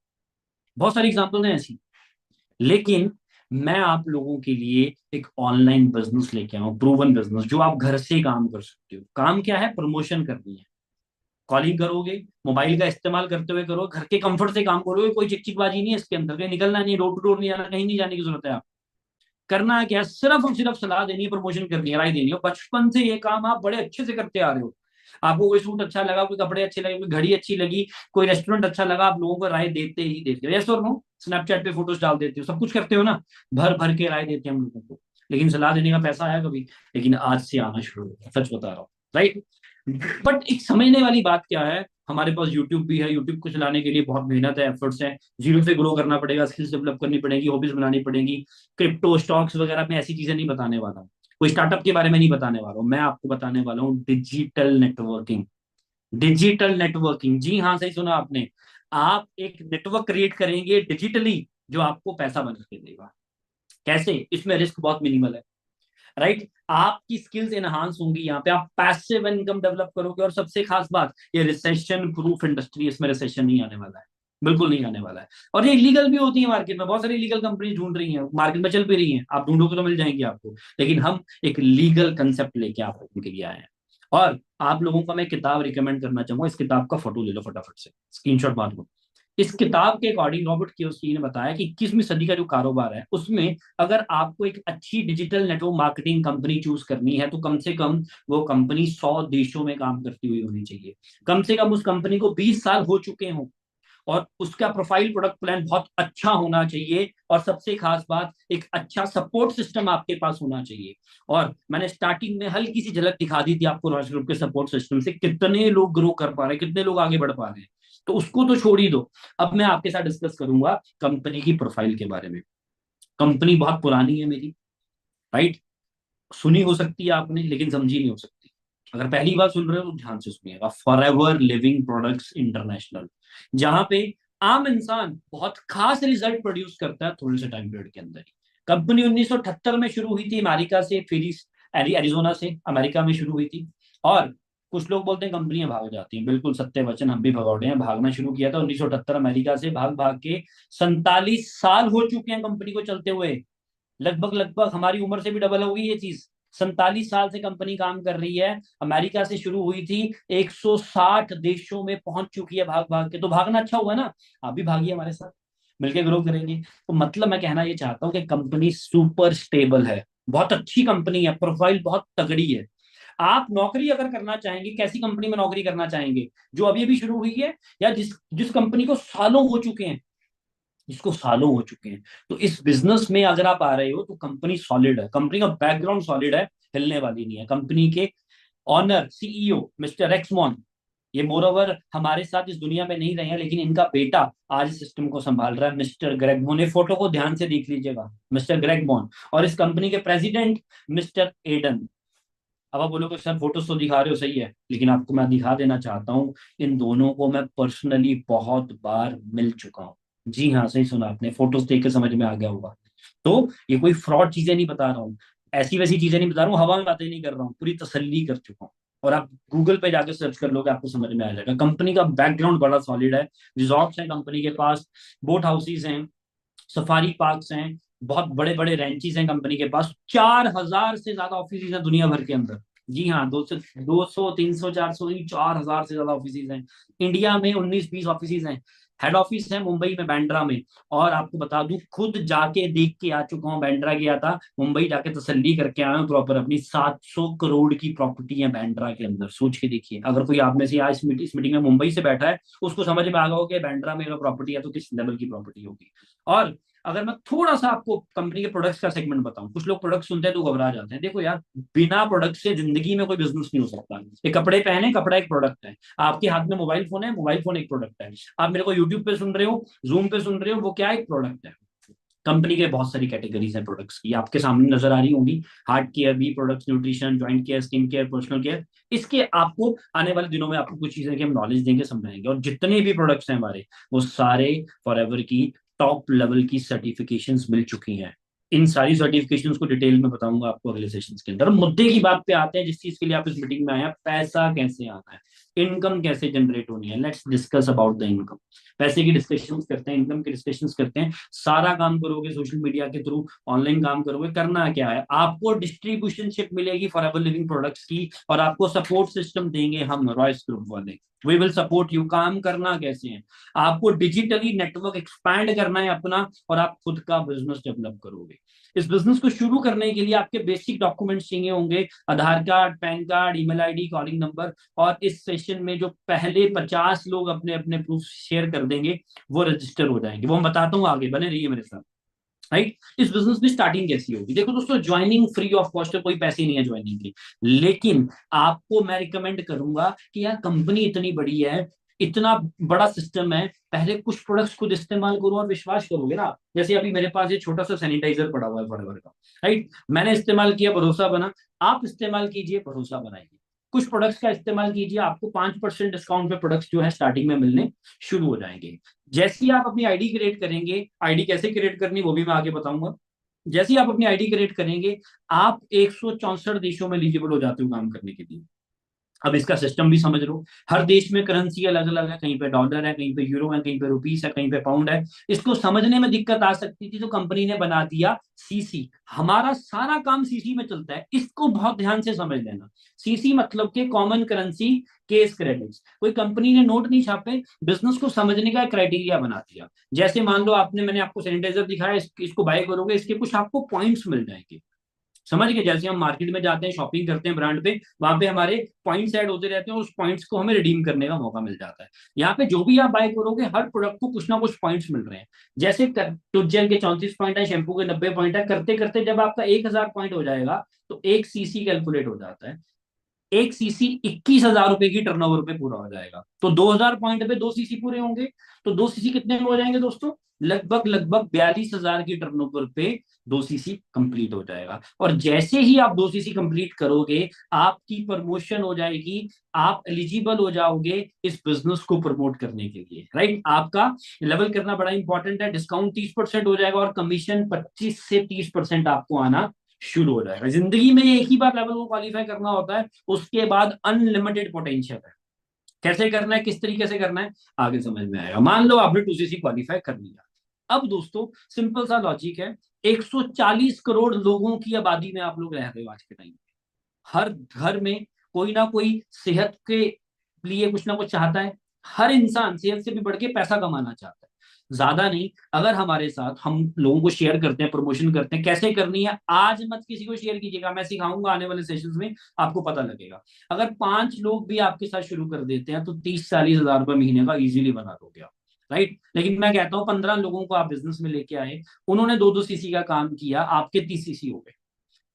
बहुत सारी एग्जाम्पल हैं ऐसी। लेकिन मैं आप लोगों के लिए एक ऑनलाइन बिजनेस लेके आऊँ, प्रूवन बिजनेस, जो आप घर से काम कर सकते हो। काम क्या है? प्रमोशन करनी है। कॉलिंग करोगे, मोबाइल का इस्तेमाल करते हुए करो, घर के कंफर्ट से काम करोगे, कोई चिकचिकबाजी नहीं है इसके अंदर, कहीं निकलना नहीं, डोर टू डोर नहीं जाना, कहीं नहीं जाने की जरूरत है। आप करना क्या है? सिर्फ और सिर्फ सलाह देनी है, प्रमोशन करनी है, राय देनी है। बचपन से ये काम आप बड़े अच्छे से करते आ रहे हो। आपको कोई सूट अच्छा लगा, कोई कपड़े अच्छे लगे, कोई घड़ी अच्छी लगी, कोई रेस्टोरेंट अच्छा लगा, आप लोगों को राय देते ही देते हो, यस और नो? स्नैपचैट पे फोटोज डाल देते हो, सब कुछ करते हो ना, भर भर के राय देते हैं हम लोगों को। लेकिन सलाह देने का पैसा आया कभी? लेकिन आज से आना शुरू हो, सच बता रहा हूँ, राइट? बट एक समझने वाली बात क्या है, हमारे पास यूट्यूब भी है। यूट्यूब को चलाने के लिए बहुत मेहनत है, एफर्ट्स है। जीरो से ग्रो करना पड़ेगा, स्किल्स डेवलप करनी पड़ेगी, हॉबीज बनानी पड़ेगी। क्रिप्टो स्टॉक्स वगैरह में ऐसी चीजें नहीं बताने वाला हूँ, कोई स्टार्टअप के बारे में नहीं बताने वाला हूँ। मैं आपको बताने वाला हूँ डिजिटल नेटवर्किंग। डिजिटल नेटवर्किंग, जी हाँ, सही सुना आपने। आप एक नेटवर्क क्रिएट करेंगे डिजिटली, जो आपको पैसा बना के देगा। कैसे? इसमें रिस्क बहुत मिनिमल है, राइट? आपकी स्किल्स एनहांस होंगी, यहाँ पे आप पैसिव इनकम डेवलप करोगे। और सबसे खास बात, ये रिसेशन प्रूफ इंडस्ट्री, इसमें रिसेशन नहीं आने वाला है, बिल्कुल नहीं आने वाला है। और ये इलीगल भी होती है मार्केट में, बहुत सारी इलीगल कंपनी ढूंढ रही हैं, मार्केट में चल भी रही हैं, आप ढूंढोगे तो मिल जाएंगी आपको। लेकिन हम एक लीगल कंसेप्ट लेके आप लोगों के लिए आए हैं। और आप लोगों को मैं किताब रिकमेंड करना चाहूंगा, इस किताब का फोटो ले लो फटाफट से, स्क्रीनशॉट मार लो। इस किताब के अकॉर्डिंग रॉबर्ट कियोसाकी ने बताया कि 21वीं सदी का जो कारोबार है उसमें, अगर आपको एक अच्छी digital network marketing company choose करनी है, तो कम से कम वो कंपनी 100 देशों में काम करती हुई होनी चाहिए। कम से कम उस कंपनी को 20 साल हो चुके हों, और उसका प्रोफाइल प्रोडक्ट प्लान बहुत अच्छा होना चाहिए। और सबसे खास बात, एक अच्छा सपोर्ट सिस्टम आपके पास होना चाहिए। और मैंने स्टार्टिंग में हल्की सी झलक दिखा दी थी आपको रॉयस ग्रुप के सपोर्ट सिस्टम से, कितने लोग ग्रो कर पा रहे हैं, कितने लोग आगे बढ़ पा रहे हैं। तो उसको तो छोड़ ही दो। अब मैं आपके साथ डिस्कस करूंगा कंपनी की प्रोफाइल के बारे में। कंपनी बहुत पुरानी है मेरी, राइट? सुनी हो सकती है आपने, लेकिन समझी नहीं हो सकती। अगर पहली बार सुन रहे हो तो ध्यान से सुनिएगा। फॉरएवर लिविंग प्रोडक्ट्स इंटरनेशनल, जहां पे आम इंसान बहुत खास रिजल्ट प्रोड्यूस करता है थोड़े से टाइम पीरियड के अंदर ही। कंपनी 1978 में शुरू हुई थी अमेरिका से, फिनिक्स एरिजोना से अमेरिका में शुरू हुई थी। और कुछ लोग बोलते हैं कंपनियां भाग जाती हैं, बिल्कुल सत्य वचन, हम भी भगौड़े हैं। भागना शुरू किया था 1978 अमेरिका से, भाग भाग के 47 साल हो चुके हैं कंपनी को चलते हुए। लगभग लगभग हमारी उम्र से भी डबल होगी ये चीज। 47 साल से कंपनी काम कर रही है, अमेरिका से शुरू हुई थी, 160 देशों में पहुंच चुकी है भाग भाग के। तो भागना अच्छा हुआ ना, आप भी भागिए हमारे साथ, मिलकर ग्रो करेंगे। तो मतलब मैं कहना ये चाहता हूँ कि कंपनी सुपर स्टेबल है, बहुत अच्छी कंपनी है, प्रोफाइल बहुत तगड़ी है। आप नौकरी अगर करना चाहेंगे, कैसी कंपनी में नौकरी करना चाहेंगे? जो अभी अभी शुरू हुई है, या जिस जिस कंपनी को सालों हो चुके हैं, जिसको सालों हो चुके हैं? तो इस बिजनेस में अगर आप आ रहे हो तो कंपनी सॉलिड है, कंपनी का बैकग्राउंड सॉलिड है, हिलने वाली नहीं है। कंपनी के ऑनर सीईओ मिस्टर एक्समॉन, ये मोर ओवर हमारे साथ इस दुनिया में नहीं रहे हैं, लेकिन इनका बेटा आज सिस्टम को संभाल रहा है, मिस्टर ग्रेग मोन। ये फोटो को ध्यान से देख लीजिएगा, मिस्टर ग्रेग मोन। और इस कंपनी के प्रेसिडेंट मिस्टर एडन। अब आप बोलोगे सर फोटोज तो दिखा रहे हो, सही है, लेकिन आपको मैं दिखा देना चाहता हूँ, इन दोनों को मैं पर्सनली बहुत बार मिल चुका हूँ। जी हाँ, सही सुना आपने, फोटोज देख के समझ में आ गया होगा। तो ये कोई फ्रॉड चीजें नहीं बता रहा हूँ, ऐसी वैसी चीजें नहीं बता रहा हूँ, हवा में बातें नहीं कर रहा हूँ, पूरी तसल्ली कर चुका हूँ। और आप गूगल पे जाकर सर्च कर लोगे, आपको समझ में आ जाएगा। कंपनी का बैकग्राउंड बड़ा सॉलिड है। रिजॉर्ट्स हैं कंपनी के पास, बोट हाउसेज हैं, सफारी पार्क्स हैं, बहुत बड़े बड़े रेंचेस हैं कंपनी के पास। 4,000 से ज्यादा ऑफिस हैं दुनिया भर के अंदर। जी हाँ, 200 300 400 नहीं, 4,000 से ज्यादा ऑफिस हैं। इंडिया में 19-20 ऑफिस हैं। हेड ऑफिस है मुंबई में, बांद्रा में। और आपको बता दूं, खुद जाके देख के आ चुका हूँ, बांद्रा गया था, मुंबई जाके तसल्ली करके आया हूँ प्रॉपर। अपनी 700 करोड़ की प्रॉपर्टी है बांद्रा के अंदर, सोच के देखिए। अगर कोई आप में से आज इस मीटिंग में मुंबई से बैठा है, उसको समझ में आ गया होगा कि बांद्रा में अगर प्रॉपर्टी है तो किस लेवल की प्रॉपर्टी होगी। और अगर मैं थोड़ा सा आपको कंपनी के प्रोडक्ट्स का सेगमेंट बताऊं, कुछ लोग प्रोडक्ट सुनते हैं तो घबरा जाते हैं। देखो यार, बिना प्रोडक्ट से जिंदगी में कोई बिजनेस नहीं हो सकता। ये कपड़े पहने, कपड़ा एक प्रोडक्ट है। आपके हाथ में मोबाइल फोन है, मोबाइल फोन एक प्रोडक्ट है। आप मेरे को यूट्यूब पे सुन रहे हो, जूम पे सुन रहे हो, वो क्या एक प्रोडक्ट है। कंपनी के बहुत सारी कैटेगरीज हैं प्रोडक्ट्स की, आपके सामने नजर आ रही होंगी। हार्ट केयर भी products, nutrition, joint care, skin care, personal care. इसके आपको आने वाले दिनों में आपको कुछ चीजें की हम नॉलेज देंगे, समझाएंगे। और जितने भी प्रोडक्ट्स हैं हमारे, वो सारे फॉरएवर की टॉप लेवल की सर्टिफिकेशंस मिल चुकी हैं। इन सारी सर्टिफिकेशंस को डिटेल में बताऊंगा आपको अगले सेशंस के अंदर। मुद्दे की बात पे आते हैं, जिस चीज के लिए आप इस मीटिंग में आए हैं, पैसा कैसे आना है, इनकम कैसे जनरेट होनी है। Let's discuss about the income. पैसे की डिस्कशन करते हैं, इनकम की डिस्कशन करते हैं। सारा काम करोगे सोशल मीडिया के थ्रू, ऑनलाइन काम करोगे। करना क्या है, आपको डिस्ट्रीब्यूशनशिप मिलेगी फॉरएवर लिविंग प्रोडक्ट्स की, और आपको सपोर्ट सिस्टम देंगे हम रॉयस ग्रुप वाले। We will support you. काम करना कैसे है, आपको डिजिटली नेटवर्क एक्सपैंड करना है अपना, और आप खुद का बिजनेस डेवलप करोगे। इस बिजनेस को शुरू करने के लिए आपके बेसिक डॉक्यूमेंट्स चाहिए होंगे, Aadhaar card, PAN card, email ID, calling number. और इस सेशन में जो पहले 50 लोग अपने अपने प्रूफ शेयर कर देंगे, वो रजिस्टर हो जाएंगे। वो मैं बताता हूँ आगे, बने रहिए मेरे साथ। राइट। इस बिजनेस की स्टार्टिंग कैसी होगी, देखो दोस्तों, ज्वाइनिंग फ्री ऑफ कॉस्ट है, कोई पैसे नहीं है ज्वाइनिंग की। लेकिन आपको मैं रिकमेंड करूंगा कि यार कंपनी इतनी बड़ी है, इतना बड़ा सिस्टम है, पहले कुछ प्रोडक्ट्स खुद इस्तेमाल करो और विश्वास करोगे ना। जैसे अभी मेरे पास ये छोटा सा सैनिटाइजर पड़ा हुआ है फॉरएवर का। राइट, मैंने इस्तेमाल किया, भरोसा बना। आप इस्तेमाल कीजिए, भरोसा बनाइए। कुछ प्रोडक्ट्स का इस्तेमाल कीजिए, आपको 5% डिस्काउंट पे प्रोडक्ट्स जो है स्टार्टिंग में मिलने शुरू हो जाएंगे। जैसे ही आप अपनी आईडी क्रिएट करेंगे, आईडी कैसे क्रिएट करनी वो भी मैं आगे बताऊंगा। जैसे ही आप अपनी आईडी क्रिएट करेंगे, आप 164 देशों में एलिजिबल हो जाते हो काम करने के लिए। अब इसका सिस्टम भी समझ लो। हर देश में करेंसी अलग अलग है, कहीं पे डॉलर है, कहीं पे यूरो है, कहीं पे रुपीस है, कहीं पे पाउंड है। इसको समझने में दिक्कत आ सकती थी, तो कंपनी ने बना दिया सीसी। हमारा सारा काम सीसी में चलता है, इसको बहुत ध्यान से समझ लेना। सीसी मतलब के कॉमन करेंसी केस क्रेडिट्स। कोई कंपनी ने नोट नहीं छापे, बिजनेस को समझने का क्राइटेरिया बना दिया। जैसे मान लो आपने, मैंने आपको सैनिटाइजर दिखाया, इसको बाय करोगे, इसके कुछ आपको पॉइंट्स मिल जाएंगे। समझ गए, जैसे हम मार्केट में जाते हैं, शॉपिंग करते हैं ब्रांड पे, वहां पे हमारे पॉइंट्स ऐड होते रहते हैं, और उस पॉइंट्स को हमें रिडीम करने का मौका मिल जाता है। यहाँ पे जो भी आप बाय करोगे, हर प्रोडक्ट को कुछ ना कुछ पॉइंट्स मिल रहे हैं। जैसे टूथजेल के 34 पॉइंट है, शैम्पू के 90 पॉइंट है। करते करते जब आपका 1000 पॉइंट हो जाएगा, तो एक सीसी कैलकुलेट हो जाता है। एक सीसी 21,000 रुपए की टर्नओवर पे पूरा हो जाएगा। तो 2000 पॉइंट पे 2 सीसी पूरे होंगे। तो 2 सीसी कितने में हो जाएंगे दोस्तों, लगभग लगभग 42,000 की टर्नओवर पे 2 सीसी कंप्लीट हो जाएगा। और जैसे ही आप 2 सीसी कंप्लीट करोगे, आपकी प्रमोशन हो जाएगी। आप एलिजिबल हो जाओगे इस बिजनेस को प्रमोट करने के लिए। राइट, आपका लेवल करना बड़ा इंपॉर्टेंट है। डिस्काउंट 30% हो जाएगा, और कमीशन 25 से 30% आपको आना शुरू हो जाएगा। जिंदगी में एक ही बार लेवल को क्वालिफाई करना होता है, उसके बाद अनलिमिटेड पोटेंशियल है। कैसे करना है, किस तरीके से करना है, आगे समझ में आएगा। मान लो आपने 2 सीसी क्वालिफाई कर लिया। अब दोस्तों, सिंपल सा लॉजिक है। 140 करोड़ लोगों की आबादी में आप लोग रह रहे हो आज के टाइम में। हर घर में कोई ना कोई सेहत के लिए कुछ ना कुछ चाहता है। हर इंसान सेहत से भी बढ़ के पैसा कमाना चाहता है। ज्यादा नहीं, अगर हमारे साथ हम लोगों को शेयर करते हैं, प्रमोशन करते हैं, कैसे करनी है आज मत किसी को शेयर कीजिएगा, मैं सिखाऊंगा आने वाले सेशंस में, आपको पता लगेगा। अगर 5 लोग भी आपके साथ शुरू कर देते हैं, तो 30-40 हजार रुपये महीने का इजीली बना दोगे आप। राइट, लेकिन मैं कहता हूं 15 लोगों को आप बिजनेस में लेके आए, उन्होंने 2-2 सीसी का काम किया, आपके 30 सीसी हो गए।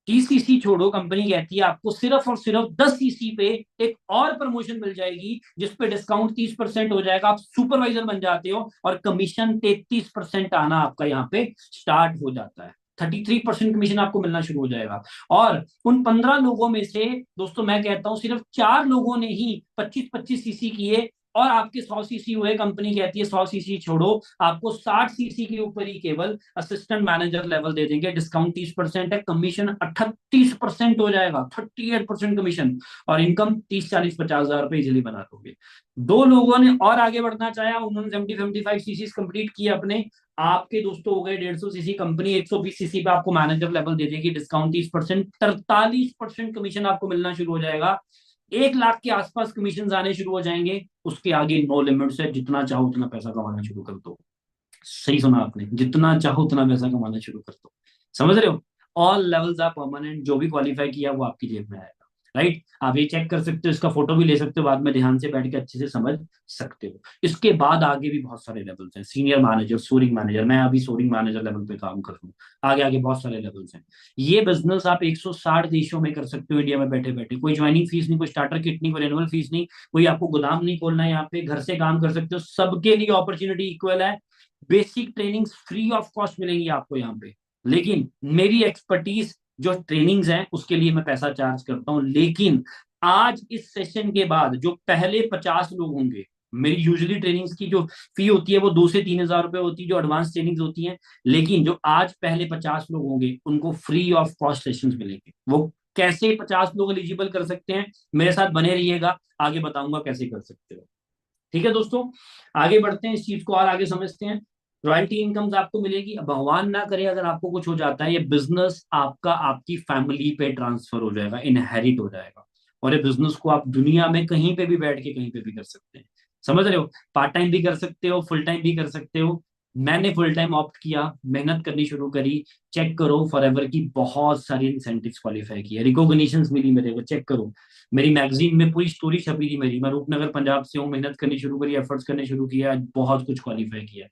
30 सीसी छोड़ो, कंपनी कहती है आपको सिर्फ और सिर्फ 10 सीसी पे एक और प्रमोशन मिल जाएगी, जिसपे डिस्काउंट 30% हो जाएगा। आप सुपरवाइजर बन जाते हो, और कमीशन 33% आना आपका यहाँ पे स्टार्ट हो जाता है। 33% कमीशन आपको मिलना शुरू हो जाएगा। और उन 15 लोगों में से दोस्तों, मैं कहता हूं सिर्फ 4 लोगों ने ही 25-25 सीसी किए, और आपके 100 सीसी हुए। कंपनी कहती है 100 सीसी छोड़ो, आपको 60 सीसी के ऊपर ही केवल असिस्टेंट मैनेजर लेवल दे देंगे। डिस्काउंट 30% है, कमीशन 38% हो जाएगा, 38% कमीशन। और इनकम 30, 40, 50 हजार रुपए इजिली बना दोगे। 2 लोगों ने और आगे बढ़ना चाहा, उन्होंने 70-75 सीसी कंप्लीट किए अपने। आपके दोस्तों हो गए 150 सीसी। कंपनी 120 सीसी पे आपको मैनेजर लेवल दे देगी, डिस्काउंट 30%, 43% कमीशन आपको मिलना शुरू हो जाएगा। 1 लाख के आसपास कमीशन आने शुरू हो जाएंगे। उसके आगे नो लिमिट्स है, जितना चाहो उतना पैसा कमाना शुरू कर दो। सही सुना आपने, जितना चाहो उतना पैसा कमाना शुरू कर दो। समझ रहे हो? ऑल लेवल्स आर परमानेंट, जो भी क्वालिफाई किया वो आपकी जेब में आएगा। राइट, आप ये चेक कर सकते हो, इसका फोटो भी ले सकते हो बाद में, ध्यान से बैठ के अच्छे से समझ सकते हो। इसके बाद आगे भी बहुत सारे लेवल्स हैं, सीनियर मैनेजर, सोरिंग मैनेजर, मैं अभी सोरिंग मैनेजर लेवल पे काम कर रहा हूँ। आगे आगे बहुत सारे लेवल्स हैं। ये बिजनेस आप 160 देशों में कर सकते हो इंडिया में बैठे बैठे। कोई ज्वाइनिंग फीस नहीं, कोई स्टार्टर किट नहीं, कोई एनुअल फीस नहीं, कोई आपको गोदाम नहीं खोलना है, यहाँ पे घर से काम कर सकते हो। सबके लिए अपॉर्चुनिटी इक्वल है। Basic training free of cost मिलेंगी आपको यहाँ पे। लेकिन मेरी एक्सपर्टीज जो ट्रेनिंग्स हैं उसके लिए मैं पैसा चार्ज करता हूँ। लेकिन आज इस सेशन के बाद जो पहले 50 लोग होंगे, मेरी यूजुअली ट्रेनिंग्स की जो फी होती है वो 2 से 3 हजार रुपए होती है, जो एडवांस ट्रेनिंग्स होती हैं। लेकिन जो आज पहले 50 लोग होंगे उनको फ्री ऑफ कॉस्ट सेशन मिलेंगे। वो कैसे 50 लोग एलिजिबल कर सकते हैं, मेरे साथ बने रहिएगा, आगे बताऊंगा कैसे कर सकते हो। ठीक है दोस्तों, आगे बढ़ते हैं, इस चीज को और आगे समझते हैं। रॉयल्टी इनकम्स आपको मिलेगी। अब भगवान ना करे अगर आपको कुछ हो जाता है, ये बिजनेस आपका आपकी फैमिली पे ट्रांसफर हो जाएगा, इनहेरिट हो जाएगा। और ये बिजनेस को आप दुनिया में कहीं पे भी बैठ के कहीं पे भी कर सकते हैं। समझ रहे हो? पार्ट टाइम भी कर सकते हो, फुल टाइम भी कर सकते हो। मैंने फुल टाइम ऑप्ट किया, मेहनत करनी शुरू करी। चेक करो फॉरएवर की बहुत सारी इंसेंटिव्स क्वालिफाई किया, रिकॉग्निशन मिली मेरे को, चेक करो। मेरी मैगजीन में पूरी स्टोरी छपी थी मेरी। मैं रूपनगर पंजाब से हूँ, मेहनत करनी शुरू करी, एफर्ट्स करने शुरू किया, आज बहुत कुछ क्वालिफाई किया।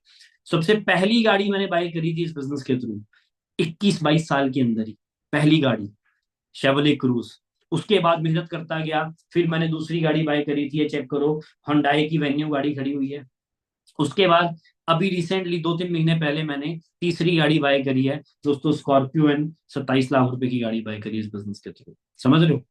सबसे पहली गाड़ी मैंने बाय करी थी इस बिजनेस के थ्रू, 21-22 साल के अंदर ही पहली गाड़ी, शेवले क्रूज। उसके बाद मेहनत करता गया, फिर मैंने दूसरी गाड़ी बाय करी थी, ये चेक करो, हुंडई की वेन्यू गाड़ी खड़ी हुई है। उसके बाद अभी रिसेंटली 2-3 महीने पहले मैंने तीसरी गाड़ी बाय करी है दोस्तों, स्कॉर्पियो एंड 27 लाख रुपए की गाड़ी बाय करी इस बिजनेस के थ्रू। समझ रहे हो?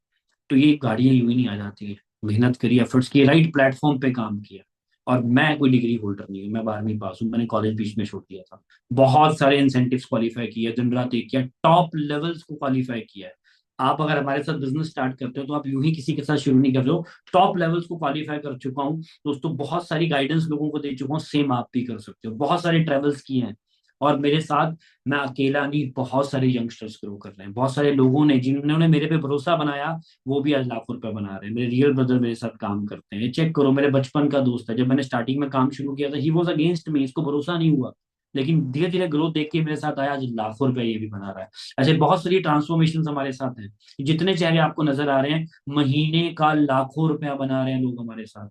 तो ये गाड़ियां यूं ही नहीं आ जाती है। मेहनत करी, एफर्ट्स किए, राइट प्लेटफॉर्म पे काम किया। और मैं कोई डिग्री होल्डर नहीं हूँ, मैं 12वीं पास हूँ, मैंने कॉलेज बीच में छोड़ दिया था। बहुत सारे इंसेंटिव्स क्वालिफाई किए, दिन रात एक किया, टॉप लेवल्स को क्वालिफाई किया है। आप अगर हमारे साथ बिजनेस स्टार्ट करते हो तो आप यूं ही किसी के साथ शुरू नहीं कर रहे हो, टॉप लेवल्स को क्वालिफाई कर चुका हूँ दोस्तों। बहुत सारी गाइडेंस लोगों को दे चुका हूँ, सेम आप भी कर सकते हो। बहुत सारे ट्रेवल्स किए हैं। और मेरे साथ मैं अकेला नहीं, बहुत सारे यंगस्टर्स ग्रो कर रहे हैं, बहुत सारे लोगों ने जिन्होंने मेरे पे भरोसा बनाया वो भी आज लाखों रुपए बना रहे हैं। मेरे रियल ब्रदर मेरे साथ काम करते हैं, चेक करो। मेरे बचपन का दोस्त है, जब मैंने स्टार्टिंग में काम शुरू किया था ही वॉज अगेंस्ट मी, इसको भरोसा नहीं हुआ। लेकिन धीरे धीरे ग्रोथ देख के मेरे साथ आया, आज लाखों रुपए ये भी बना रहा है। ऐसे बहुत सारी ट्रांसफॉर्मेशन हमारे साथ हैं। जितने चेहरे आपको नजर आ रहे हैं, महीने का लाखों रुपया बना रहे हैं लोग हमारे साथ।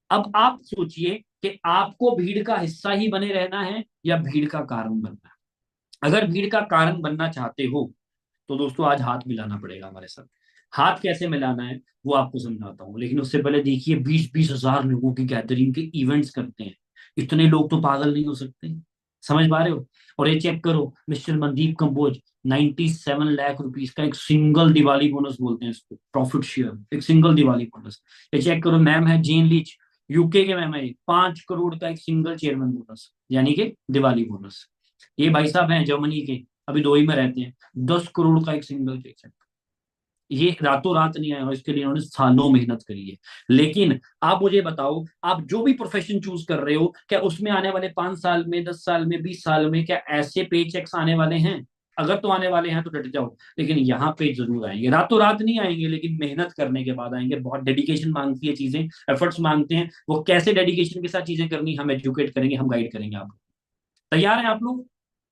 अब आप सोचिए कि आपको भीड़ का हिस्सा ही बने रहना है या भीड़ का कारण बनना है। अगर भीड़ का कारण बनना चाहते हो तो दोस्तों आज हाथ मिलाना पड़ेगा हमारे साथ। हाथ कैसे मिलाना है वो आपको समझाता हूँ, लेकिन उससे पहले देखिए, 20-20 हजार लोगों की गैदरिंग के इवेंट्स करते हैं। इतने लोग तो पागल नहीं हो सकते। समझ पा रहे हो? और ये चेक करो, मिस्टर मनदीप कंबोज, 97 लाख रुपीज का एक सिंगल दिवाली बोनस बोलते हैं इसको, प्रॉफिट शेयर, एक सिंगल दिवाली बोनस। ये चेक करो, मैम है जेन लीच, यूके के मैम है, 5 करोड़ का एक सिंगल चेयरमैन बोनस, यानी कि दिवाली बोनस। ये भाई साहब हैं जर्मनी के, अभी दुबई में रहते हैं, 10 करोड़ का एक सिंगल चेक है। ये रातों रात नहीं आया और इसके लिए इन्होंने सालों मेहनत करी है। लेकिन आप मुझे बताओ, आप जो भी प्रोफेशन चूज कर रहे हो, क्या उसमें आने वाले 5 साल में, 10 साल में, 20 साल में क्या ऐसे पे चेक्स आने वाले हैं? अगर तो आने वाले हैं तो डट जाओ, लेकिन यहाँ पे जरूर आएंगे। रातों रात नहीं आएंगे, लेकिन मेहनत करने के बाद आएंगे। बहुत डेडिकेशन मांगती है चीजें, एफर्ट्स मांगते हैं। वो कैसे डेडिकेशन के साथ चीजें करनी, हम एजुकेट करेंगे, हम गाइड करेंगे। आप तैयार हैं? आप लोग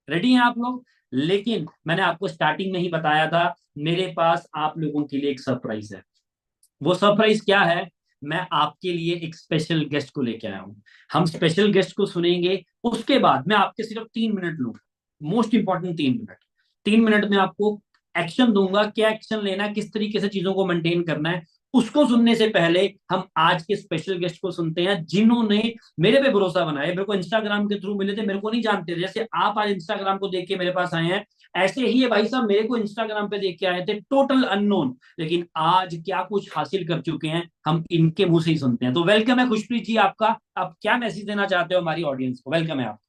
रेडी हैं? आप लोग? लेकिन मैंने आपको स्टार्टिंग में ही बताया था, मेरे पास आप लोगों के लिए एक सरप्राइज है। वो सरप्राइज क्या है? मैं आपके लिए एक स्पेशल गेस्ट को लेके आया हूं। हम स्पेशल गेस्ट को सुनेंगे, उसके बाद मैं आपके सिर्फ 3 मिनट लूंगा, मोस्ट इंपॉर्टेंट 3 मिनट। 3 मिनट में आपको एक्शन दूंगा, क्या एक्शन लेना है, किस तरीके से चीजों को मेंटेन करना है। उसको सुनने से पहले हम आज के स्पेशल गेस्ट को सुनते हैं, जिन्होंने मेरे पे भरोसा बनाया। मेरे को इंस्टाग्राम के थ्रू मिले थे, मेरे को नहीं जानते थे। जैसे आप आज इंस्टाग्राम को देख के मेरे पास आए हैं, ऐसे ही ये भाई साहब मेरे को इंस्टाग्राम पे देख के आए थे, टोटल अननोन। लेकिन आज क्या कुछ हासिल कर चुके हैं, हम इनके मुंह से ही सुनते हैं। तो वेलकम है खुशप्रीत जी आपका। आप क्या मैसेज देना चाहते हो हमारी ऑडियंस को? वेलकम है आप।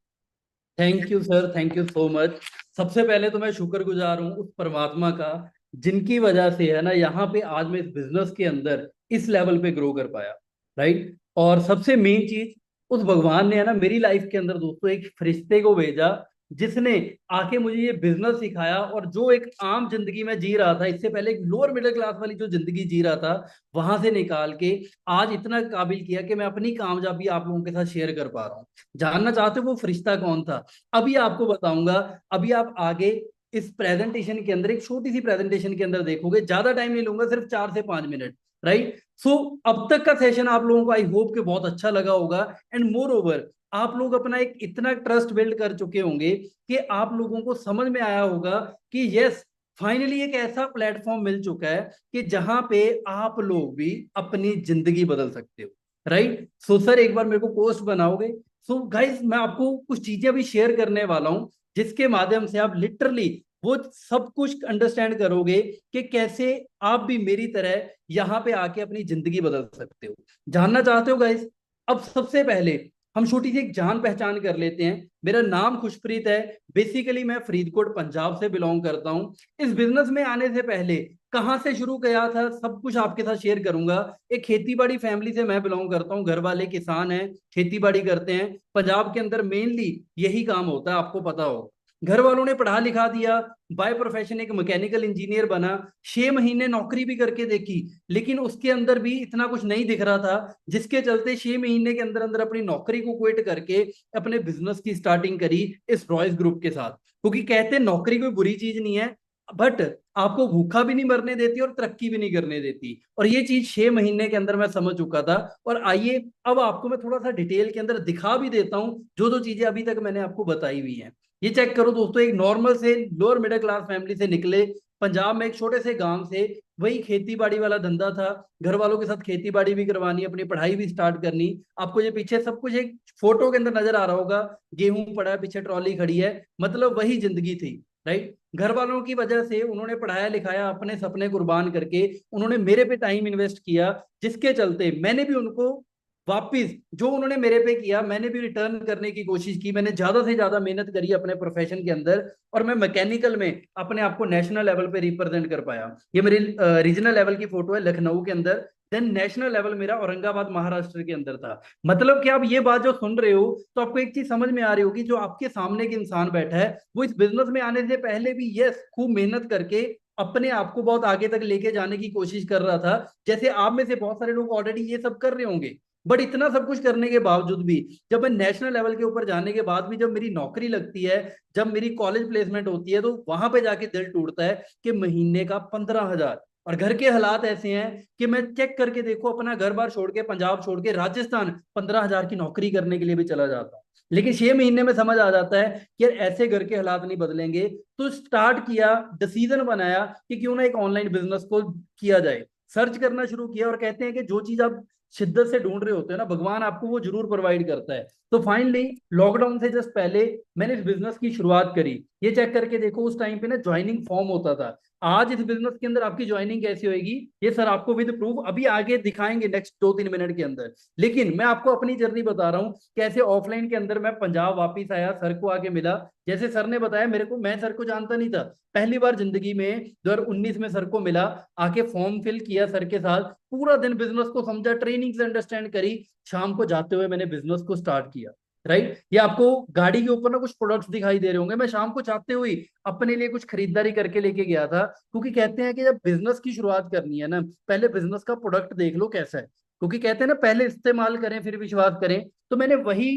Thank you sir, thank you so much. सबसे पहले तो मैं शुक्रगुजार हूँ उस परमात्मा का जिनकी वजह से है ना यहाँ पे आज मैं इस बिजनेस के अंदर इस लेवल पे ग्रो कर पाया। राइट। और सबसे मेन चीज, उस भगवान ने है ना मेरी लाइफ के अंदर दोस्तों एक फरिश्ते को भेजा जिसने आके मुझे ये बिजनेस सिखाया, और जो एक आम जिंदगी में जी रहा था, इससे पहले एक लोअर मिडिल क्लास वाली जो जिंदगी जी रहा था, वहां से निकाल के आज इतना काबिल किया कि मैं अपनी कामयाबी आप लोगों के साथ शेयर कर पा रहा हूँ। जानना चाहते हो वो फरिश्ता कौन था? अभी आपको बताऊंगा। अभी आप आगे इस प्रेजेंटेशन के अंदर, एक छोटी सी प्रेजेंटेशन के अंदर देखोगे, ज्यादा टाइम नहीं लूंगा, सिर्फ 4 से 5 मिनट। राइट। सो अब तक का सेशन आप लोगों को आई होप कि बहुत अच्छा लगा होगा। एंड मोर ओवर, आप लोग अपना एक इतना ट्रस्ट बिल्ड कर चुके होंगे कि आप लोगों को समझ में आया होगा कि यस, फाइनली एक ऐसा प्लेटफॉर्म मिल चुका है कि जहां पे आप लोग भी अपनी जिंदगी बदल सकते हो। राइट। सो सर, एक बार मेरे को पोस्ट बनाओगे? सो गाइस, मैं आपको कुछ चीजें अभी शेयर करने वाला हूं, जिसके माध्यम से आप लिटरली वो सब कुछ अंडरस्टैंड करोगे कि कैसे आप भी मेरी तरह यहाँ पे आके अपनी जिंदगी बदल सकते हो। जानना चाहते हो गाइस? अब सबसे पहले हम छोटी सी एक जान पहचान कर लेते हैं। मेरा नाम खुशप्रीत है। बेसिकली मैं फरीदकोट पंजाब से बिलोंग करता हूँ। इस बिजनेस में आने से पहले कहाँ से शुरू किया था, सब कुछ आपके साथ शेयर करूंगा। एक खेती बाड़ी फैमिली से मैं बिलोंग करता हूँ। घर वाले किसान हैं, खेती बाड़ी करते हैं। पंजाब के अंदर मेनली यही काम होता है, आपको पता हो। घर वालों ने पढ़ा लिखा दिया, बाय प्रोफेशन एक मैकेनिकल इंजीनियर बना। 6 महीने नौकरी भी करके देखी, लेकिन उसके अंदर भी इतना कुछ नहीं दिख रहा था, जिसके चलते 6 महीने के अंदर अंदर अपनी नौकरी को क्विट करके अपने बिजनेस की स्टार्टिंग करी इस रॉयस ग्रुप के साथ। क्योंकि कहते हैं नौकरी कोई बुरी चीज नहीं है, बट आपको भूखा भी नहीं मरने देती और तरक्की भी नहीं करने देती। और ये चीज 6 महीने के अंदर मैं समझ चुका था। और आइए अब आपको मैं थोड़ा सा डिटेल के अंदर दिखा भी देता हूँ जो जो चीजें अभी तक मैंने आपको बताई हुई हैं। ये चेक करो दोस्तों, एक नॉर्मल से लोअर मिडिल क्लास फैमिली से निकले, पंजाब में एक छोटे से गांव से, वही खेती बाड़ी वाला धंधा था। घर वालों के साथ खेती बाड़ी भी करवानी, अपनी पढ़ाई भी स्टार्ट करनी। आपको ये पीछे सब कुछ एक फोटो के अंदर नजर आ रहा होगा, गेहूं पड़ा है, पीछे ट्रॉली खड़ी है, मतलब वही जिंदगी थी। राइट। घर वालों की वजह से उन्होंने पढ़ाया लिखाया, अपने सपने कुर्बान करके उन्होंने मेरे पे टाइम इन्वेस्ट किया, जिसके चलते मैंने भी उनको वापिस जो उन्होंने मेरे पे किया मैंने भी रिटर्न करने की कोशिश की। मैंने ज्यादा से ज्यादा मेहनत करी अपने प्रोफेशन के अंदर, और मैं मैकेनिकल में अपने आप को नेशनल लेवल पे रिप्रेजेंट कर पाया। ये मेरी रीजनल लेवल की फोटो है लखनऊ के अंदर। देन नेशनल लेवल मेरा औरंगाबाद महाराष्ट्र के अंदर था। मतलब कि आप ये बात जो सुन रहे हो, तो आपको एक चीज समझ में आ रही होगी, जो आपके सामने एक इंसान बैठा है, वो इस बिजनेस में आने से पहले भी यस खूब मेहनत करके अपने आप को बहुत आगे तक लेके जाने की कोशिश कर रहा था। जैसे आप में से बहुत सारे लोग ऑलरेडी ये सब कर रहे होंगे। बट इतना सब कुछ करने के बावजूद भी, जब मैं नेशनल लेवल के ऊपर जाने के बाद भी, जब मेरी नौकरी लगती है, जब मेरी कॉलेज प्लेसमेंट होती है, तो वहां पे जाके दिल टूटता है कि महीने का 15,000। और घर के हालात ऐसे हैं कि मैं चेक करके देखो, अपना घर बार छोड़ के, पंजाब छोड़ के राजस्थान 15,000 की नौकरी करने के लिए भी चला जाता हूँ। लेकिन 6 महीने में समझ आ जाता है कि यार ऐसे घर के हालात नहीं बदलेंगे। तो स्टार्ट किया, डिसीजन बनाया कि क्यों ना एक ऑनलाइन बिजनेस को किया जाए। सर्च करना शुरू किया, और कहते हैं कि जो चीज आप शिद्दत से ढूंढ रहे होते हैं ना, भगवान आपको वो जरूर प्रोवाइड करता है। तो फाइनली लॉकडाउन से जस्ट पहले मैंने इस बिजनेस की शुरुआत करी। ये चेक करके देखो, उस टाइम पे ना ज्वाइनिंग फॉर्म होता था। आज इस बिजनेस के अंदर आपकी ज्वाइनिंग कैसी होगी, ये सर आपको विद प्रूफ अभी आगे दिखाएंगे नेक्स्ट 2-3 मिनट के अंदर। लेकिन मैं आपको अपनी जर्नी बता रहा हूँ, कैसे ऑफलाइन के अंदर मैं पंजाब वापिस आया, सर को आके मिला। जैसे सर ने बताया मेरे को, मैं सर को जानता नहीं था। पहली बार जिंदगी में 2019 में सर को मिला, आके फॉर्म फिल किया सर के साथ, पूरा दिन बिजनेस को समझा, ट्रेनिंग से अंडरस्टैंड करी। शाम को जाते हुए मैंने बिजनेस को स्टार्ट किया। राइट। ये आपको गाड़ी के ऊपर ना कुछ प्रोडक्ट्स दिखाई दे रहे होंगे, मैं शाम को जाते हुए अपने लिए कुछ खरीदारी करके लेके गया था। क्योंकि कहते हैं कि जब बिजनेस की शुरुआत करनी है ना, पहले बिजनेस का प्रोडक्ट देख लो कैसा है। क्योंकि कहते हैं ना, पहले इस्तेमाल करें फिर विश्वास करें। तो मैंने वही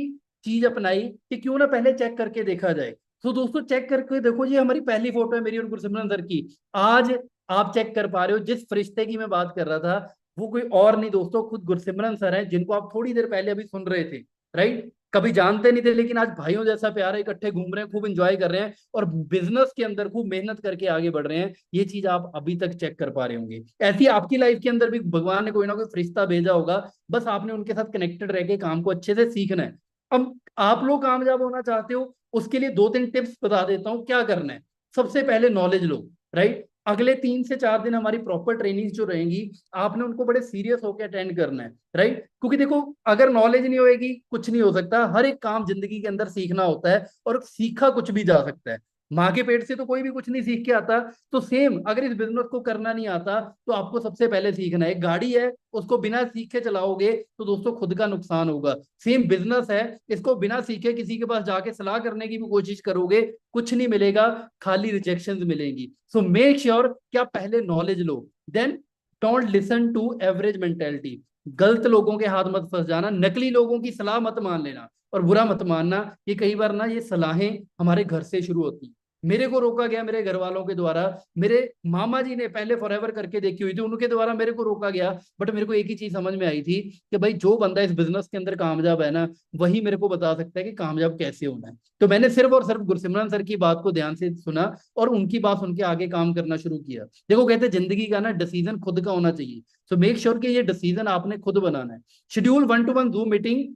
चीज अपनाई कि क्यों ना पहले चेक करके देखा जाए। तो दोस्तों चेक करके देखो, ये हमारी पहली फोटो है मेरी और गुरसिमरन सर की। आज आप चेक कर पा रहे हो, जिस फरिश्ते की मैं बात कर रहा था, वो कोई और नहीं दोस्तों, खुद गुरसिमरन सर हैं, जिनको आप थोड़ी देर पहले अभी सुन रहे थे। राइट। कभी जानते नहीं थे, लेकिन आज भाइयों जैसा प्यार है, इकट्ठे घूम रहे हैं, खूब एंजॉय कर रहे हैं, और बिजनेस के अंदर खूब मेहनत करके आगे बढ़ रहे हैं। ये चीज आप अभी तक चेक कर पा रहे होंगे। ऐसी आपकी लाइफ के अंदर भी भगवान ने कोई ना कोई फरिश्ता भेजा होगा, बस आपने उनके साथ कनेक्टेड रह के काम को अच्छे से सीखना है। अब आप लोग कामयाब होना चाहते हो, उसके लिए 2-3 टिप्स बता देता हूँ क्या करना है। सबसे पहले नॉलेज लो। राइट। अगले 3 से 4 दिन हमारी प्रॉपर ट्रेनिंग जो रहेंगी, आपने उनको बड़े सीरियस होकर अटेंड करना है। राइट। क्योंकि देखो, अगर नॉलेज नहीं होएगी कुछ नहीं हो सकता। हर एक काम जिंदगी के अंदर सीखना होता है, और सीखा कुछ भी जा सकता है। माँ के पेट से तो कोई भी कुछ नहीं सीख के आता। तो सेम अगर इस बिजनेस को करना नहीं आता तो आपको सबसे पहले सीखना है। एक गाड़ी है, उसको बिना सीखे चलाओगे तो दोस्तों खुद का नुकसान होगा। सेम बिजनेस है, इसको बिना सीखे किसी के पास जाके सलाह करने की भी कोशिश करोगे, कुछ नहीं मिलेगा, खाली रिजेक्शंस मिलेंगी। सो मेक श्योर कि आप पहले नॉलेज लो, then don't listen to average mentality. गलत लोगों के हाथ मत फंस जाना, नकली लोगों की सलाह मत मान लेना और बुरा मत मानना। ये कई बार ना ये सलाहें हमारे घर से शुरू होती हैं। मेरे को रोका गया मेरे घर वालों के द्वारा, मेरे मामा जी ने पहले फॉरएवर करके देखी हुई थी, उनके द्वारा मेरे को रोका गया। बट मेरे को एक ही चीज समझ में आई थी कि भाई जो बंदा इस बिजनेस के अंदर कामयाब है ना, वही मेरे को बता सकता है कि कामयाब कैसे होना है। तो मैंने सिर्फ और सिर्फ गुरसिमरन सर की बात को ध्यान से सुना और उनकी बात सुन के आगे काम करना शुरू किया। देखो कहते हैं जिंदगी का ना डिसीजन खुद का होना चाहिए। सो मेक श्योर कि ये डिसीजन आपने खुद बनाना है। Schedule 1-to-1 zoom meeting,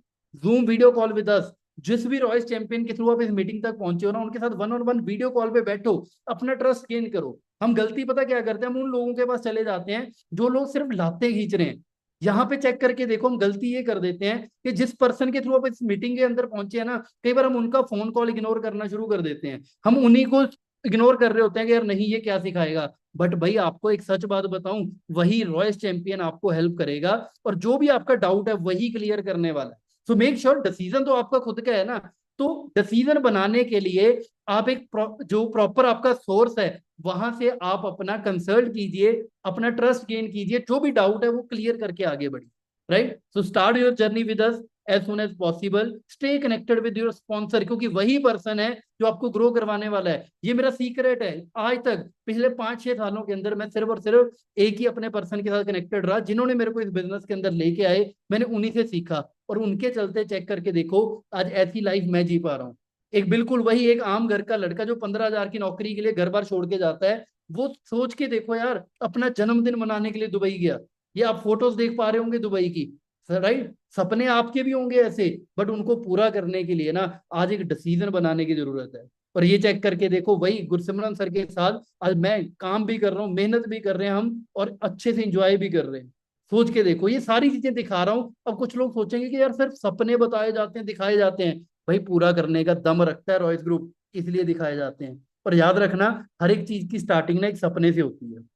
zoom video call with us. जिस भी रॉयल्स चैंपियन के थ्रू आप इस मीटिंग तक पहुंचे हो ना, उनके साथ 1-on-1 वीडियो कॉल पे बैठो, अपना ट्रस्ट गेन करो। हम गलती पता क्या करते हैं, हम उन लोगों के पास चले जाते हैं जो लोग सिर्फ लाते खींच रहे हैं। यहाँ पे चेक करके देखो, हम गलती ये कर देते हैं कि जिस पर्सन के थ्रू आप इस मीटिंग के अंदर पहुंचे हैं ना, कई बार हम उनका फोन कॉल इग्नोर करना शुरू कर देते हैं। हम उन्हीं को इग्नोर कर रहे होते हैं कि यार नहीं ये क्या सिखाएगा। बट भाई आपको एक सच बात बताऊं, वही रॉयल्स चैंपियन आपको हेल्प करेगा और जो भी आपका डाउट है वही क्लियर करने वाला है। सो मेक श्योर डिसीजन तो आपका खुद का है ना। तो डिसीजन बनाने के लिए आप एक जो प्रॉपर आपका सोर्स है वहां से आप अपना कंसल्ट कीजिए, अपना ट्रस्ट गेन कीजिए, जो भी डाउट है वो क्लियर करके आगे बढ़िए। Right, so start your journey with us as soon as possible. Stay connected with your sponsor, क्योंकि वही पर्सन है जो आपको ग्रो करवाने वाला है। ये मेरा सीक्रेट है, आज तक पिछले 5-6 सालों के अंदर मैं सिर्फ और सिर्फ एक ही अपने पर्सन के साथ कनेक्टेड रहा, जिन्होंने मेरे को इस बिजनेस के अंदर लेके आए, मैंने उन्हीं से सीखा और उनके चलते चेक करके देखो आज ऐसी लाइफ मैं जी पा रहा हूँ। एक बिल्कुल वही एक आम घर का लड़का जो 15,000 की नौकरी के लिए घर बार छोड़ के जाता है, वो सोच के देखो यार अपना जन्मदिन मनाने के लिए दुबई गया। ये आप फोटोज देख पा रहे होंगे दुबई की, राइट। सपने आपके भी होंगे ऐसे, बट उनको पूरा करने के लिए ना आज एक डिसीजन बनाने की जरूरत है। और ये चेक करके देखो, वही गुरसिमरन सर के साथ आज मैं काम भी कर रहा हूँ, मेहनत भी कर रहे हैं हम और अच्छे से इंजॉय भी कर रहे हैं। सोच के देखो, ये सारी चीजें दिखा रहा हूँ। अब कुछ लोग सोचेंगे कि यार सिर्फ सपने बताए जाते हैं, दिखाए जाते हैं। भाई पूरा करने का दम रखता है रॉयस ग्रुप, इसलिए दिखाए जाते हैं। और याद रखना, हर एक चीज की स्टार्टिंग ना एक सपने से होती है।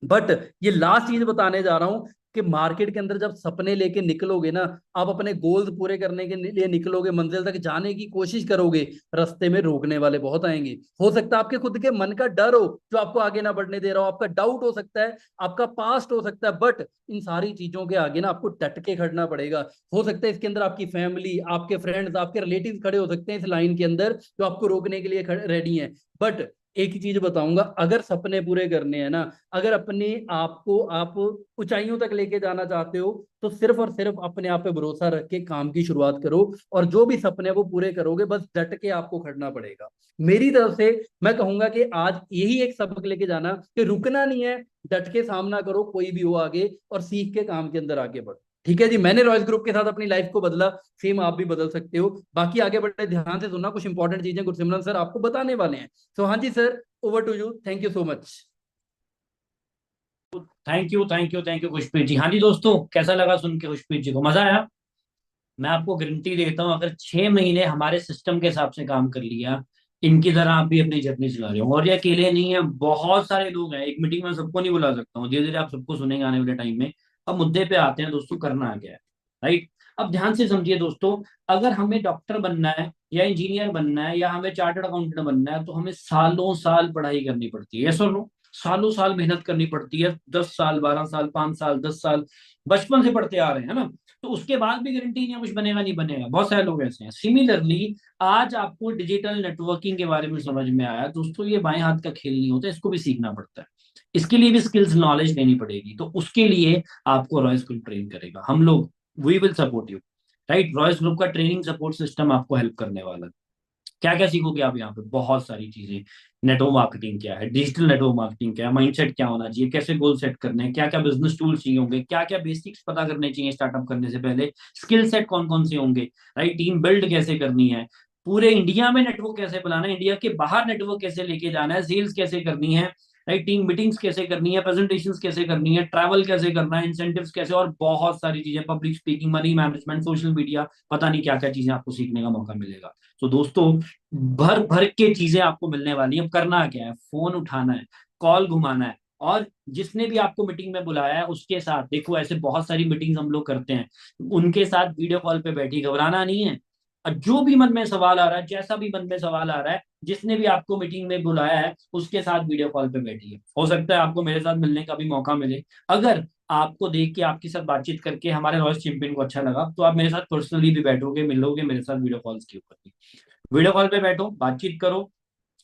बट ये लास्ट चीज बताने जा रहा हूं कि मार्केट के अंदर जब सपने लेके निकलोगे ना, आप अपने गोल्स पूरे करने के लिए निकलोगे, मंजिल तक जाने की कोशिश करोगे, रास्ते में रोकने वाले बहुत आएंगे। हो सकता है आपके खुद के मन का डर हो जो आपको आगे ना बढ़ने दे रहा हो, आपका डाउट हो सकता है, आपका पास्ट हो सकता है, बट इन सारी चीजों के आगे ना आपको डट के खड़ना पड़ेगा। हो सकता है इसके अंदर आपकी फैमिली, आपके फ्रेंड्स, आपके रिलेटिव खड़े हो सकते हैं इस लाइन के अंदर जो आपको रोकने के लिए रेडी हैं। बट एक ही चीज बताऊंगा, अगर सपने पूरे करने हैं ना, अगर अपने आप को आप ऊंचाइयों तक लेके जाना चाहते हो, तो सिर्फ और सिर्फ अपने आप पे भरोसा रख के काम की शुरुआत करो और जो भी सपने वो पूरे करोगे, बस डट के आपको खड़ना पड़ेगा। मेरी तरफ से मैं कहूंगा कि आज यही एक सबक लेके जाना कि रुकना नहीं है, डट के सामना करो कोई भी हो आगे और सीख के काम के अंदर आगे बढ़ो। ठीक है जी, मैंने रॉयस ग्रुप के साथ अपनी लाइफ को बदला, सेम आप भी बदल सकते हो। बाकी आगे बढ़े, ध्यान से सुनना, कुछ इंपॉर्टेंट चीजें गुरसिमरन सर आपको बताने वाले हैं। सो हाँ जी sir, over to you, thank you so much. Thank you, thank you, thank you Khushpreet ji. हाँ जी दोस्तों, कैसा लगा सुन के? खुशप्रीत जी को मजा आया? मैं आपको गारंटी देता हूँ, अगर 6 महीने हमारे सिस्टम के हिसाब से काम कर लिया, इनकी तरह आप भी अपनी जर्नी चला रहे हो। और ये अकेले नहीं है, बहुत सारे लोग हैं। एक मीटिंग में सबको नहीं बुला सकता हूँ, धीरे धीरे आप सबको सुनेंगे आने वाले टाइम में। अब मुद्दे पे आते हैं दोस्तों, करना आ गया है, राइट। अब ध्यान से समझिए दोस्तों, अगर हमें डॉक्टर बनना है या इंजीनियर बनना है या हमें चार्टर्ड अकाउंटेंट बनना है, तो हमें सालों साल पढ़ाई करनी पड़ती है, यस और नो? सालों साल मेहनत करनी पड़ती है, 10 साल, 12 साल, 5 साल, 10 साल, बचपन से पढ़ते आ रहे हैं ना। तो उसके बाद भी गारंटी नहीं है कुछ बनेगा नहीं बनेगा, बहुत सारे लोग ऐसे हैं। सिमिलरली आज आपको डिजिटल नेटवर्किंग के बारे में समझ में आया दोस्तों, ये बाएं हाथ का खेल नहीं होता, इसको भी सीखना पड़ता है। इसके लिए भी स्किल्स नॉलेज देनी पड़ेगी, तो उसके लिए आपको रॉयस ग्रुप ट्रेन करेगा, हम लोग we will support you, right. Royce group का ट्रेनिंग सपोर्ट सिस्टम आपको हेल्प करने वाला है। क्या क्या सीखोगे आप यहाँ पे? बहुत सारी चीजें। नेटवर्क मार्केटिंग क्या है, डिजिटल नेटवर्क मार्केटिंग क्या है, माइंडसेट क्या होना चाहिए, कैसे गोल सेट करने हैं, क्या क्या बिजनेस टूल चाहिए होंगे, क्या क्या बेसिक्स पता करने चाहिए स्टार्टअप करने से पहले, स्किल सेट कौन कौन से होंगे, राइट। टीम बिल्ड कैसे करनी है, पूरे इंडिया में नेटवर्क कैसे बनाना है, इंडिया के बाहर नेटवर्क कैसे लेके जाना है, सेल्स कैसे करनी है, राइट, टीम मीटिंग्स कैसे करनी है, प्रेजेंटेशंस कैसे करनी है, ट्रैवल कैसे करना है, इंसेंटिव्स कैसे, और बहुत सारी चीजें, public speaking, money management, social media, पता नहीं क्या क्या चीजें आपको सीखने का मौका मिलेगा। तो दोस्तों, भर भर के चीजें आपको मिलने वाली है। अब करना क्या है, फोन उठाना है, कॉल घुमाना है, और जिसने भी आपको मीटिंग में बुलाया है उसके साथ, देखो ऐसे बहुत सारी मीटिंग्स हम लोग करते हैं, उनके साथ वीडियो कॉल पे बैठी, घबराना नहीं है। और जो भी मन में सवाल आ रहा है, जैसा भी मन में सवाल आ रहा है, जिसने भी आपको मीटिंग में बुलाया है उसके साथ वीडियो कॉल पे बैठिए। हो सकता है आपको मेरे साथ मिलने का भी मौका मिले। अगर आपको देख के, आपके साथ बातचीत करके हमारे रॉयल चैंपियन को अच्छा लगा, तो आप मेरे साथ पर्सनली भी बैठोगे, मिलोगे मेरे साथ वीडियो कॉल्स के ऊपर भी। वीडियो कॉल पे बैठो, बातचीत करो,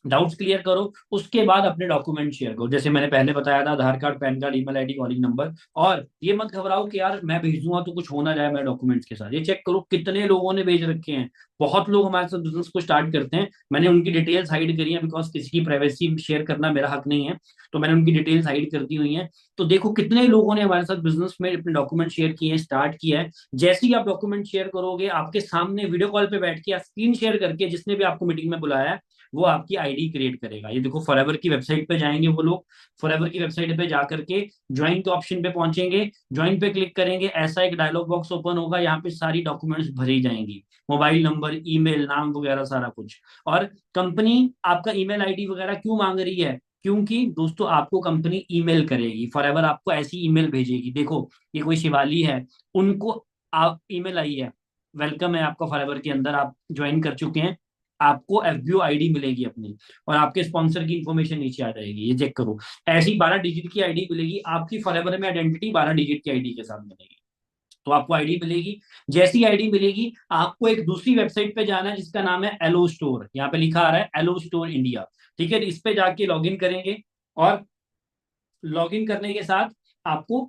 डाउट्स क्लियर करो, उसके बाद अपने डॉक्यूमेंट शेयर करो। जैसे मैंने पहले बताया था, Aadhaar card, PAN card, email ID, calling number. और ये मत घबराओ कि यार मैं भेज दूंगा तो कुछ हो ना जाए मेरे डॉक्यूमेंट्स के साथ। ये चेक करो कितने लोगों ने भेज रखे हैं। बहुत लोग हमारे साथ बिजनेस को स्टार्ट करते हैं, मैंने उनकी डिटेल्स हाइड करी है, बिकॉज किसी की प्राइवेसी शेयर करना मेरा हक नहीं है, तो मैंने उनकी डिटेल्स हाइड कर दी हुई है। तो देखो कितने लोगों ने हमारे साथ बिजनेस में अपने डॉक्यूमेंट शेयर किए हैं, स्टार्ट किया है। जैसे ही आप डॉक्यूमेंट शेयर करोगे, आपके सामने वीडियो कॉल पे बैठ के या स्क्रीन शेयर करके, जिसने भी आपको मीटिंग में बुलाया है वो आपकी आईडी क्रिएट करेगा। ये देखो, फॉरएवर की वेबसाइट पे जाएंगे वो लोग, फॉरएवर की वेबसाइट पे जा करके ज्वाइन के ऑप्शन पे पहुंचेंगे, ज्वाइन पे क्लिक करेंगे, ऐसा एक डायलॉग बॉक्स ओपन होगा, यहाँ पे सारी डॉक्यूमेंट्स भरी जाएंगी, मोबाइल नंबर, ईमेल, नाम वगैरह सारा कुछ। और कंपनी आपका ईमेल आईडी वगैरह क्यों मांग रही है, क्योंकि दोस्तों आपको कंपनी ईमेल करेगी, फॉरएवर आपको ऐसी ईमेल भेजेगी। देखो, ये कोई शिवाली है, उनको आप ईमेल आई है, वेलकम है आपका फॉरएवर के अंदर, आप ज्वाइन कर चुके हैं, आपको एफबीओ आईडी मिलेगी अपनी, और आपके स्पॉन्सर की इंफॉर्मेशन नीचे आ जाएगी, ये चेक करो। ऐसी 12 डिजिट की आईडी मिलेगी आपकी, फॉरएवर में आइडेंटिटी 12 डिजिट की आईडी के साथ मिलेगी। तो आपको आईडी मिलेगी, जैसी आईडी मिलेगी आपको एक दूसरी वेबसाइट पे जाना है जिसका नाम है एलो स्टोर, यहाँ पे लिखा आ रहा है एलो स्टोर इंडिया। ठीक है, इस पे जाके लॉगिन करेंगे, और लॉगिन करने के साथ आपको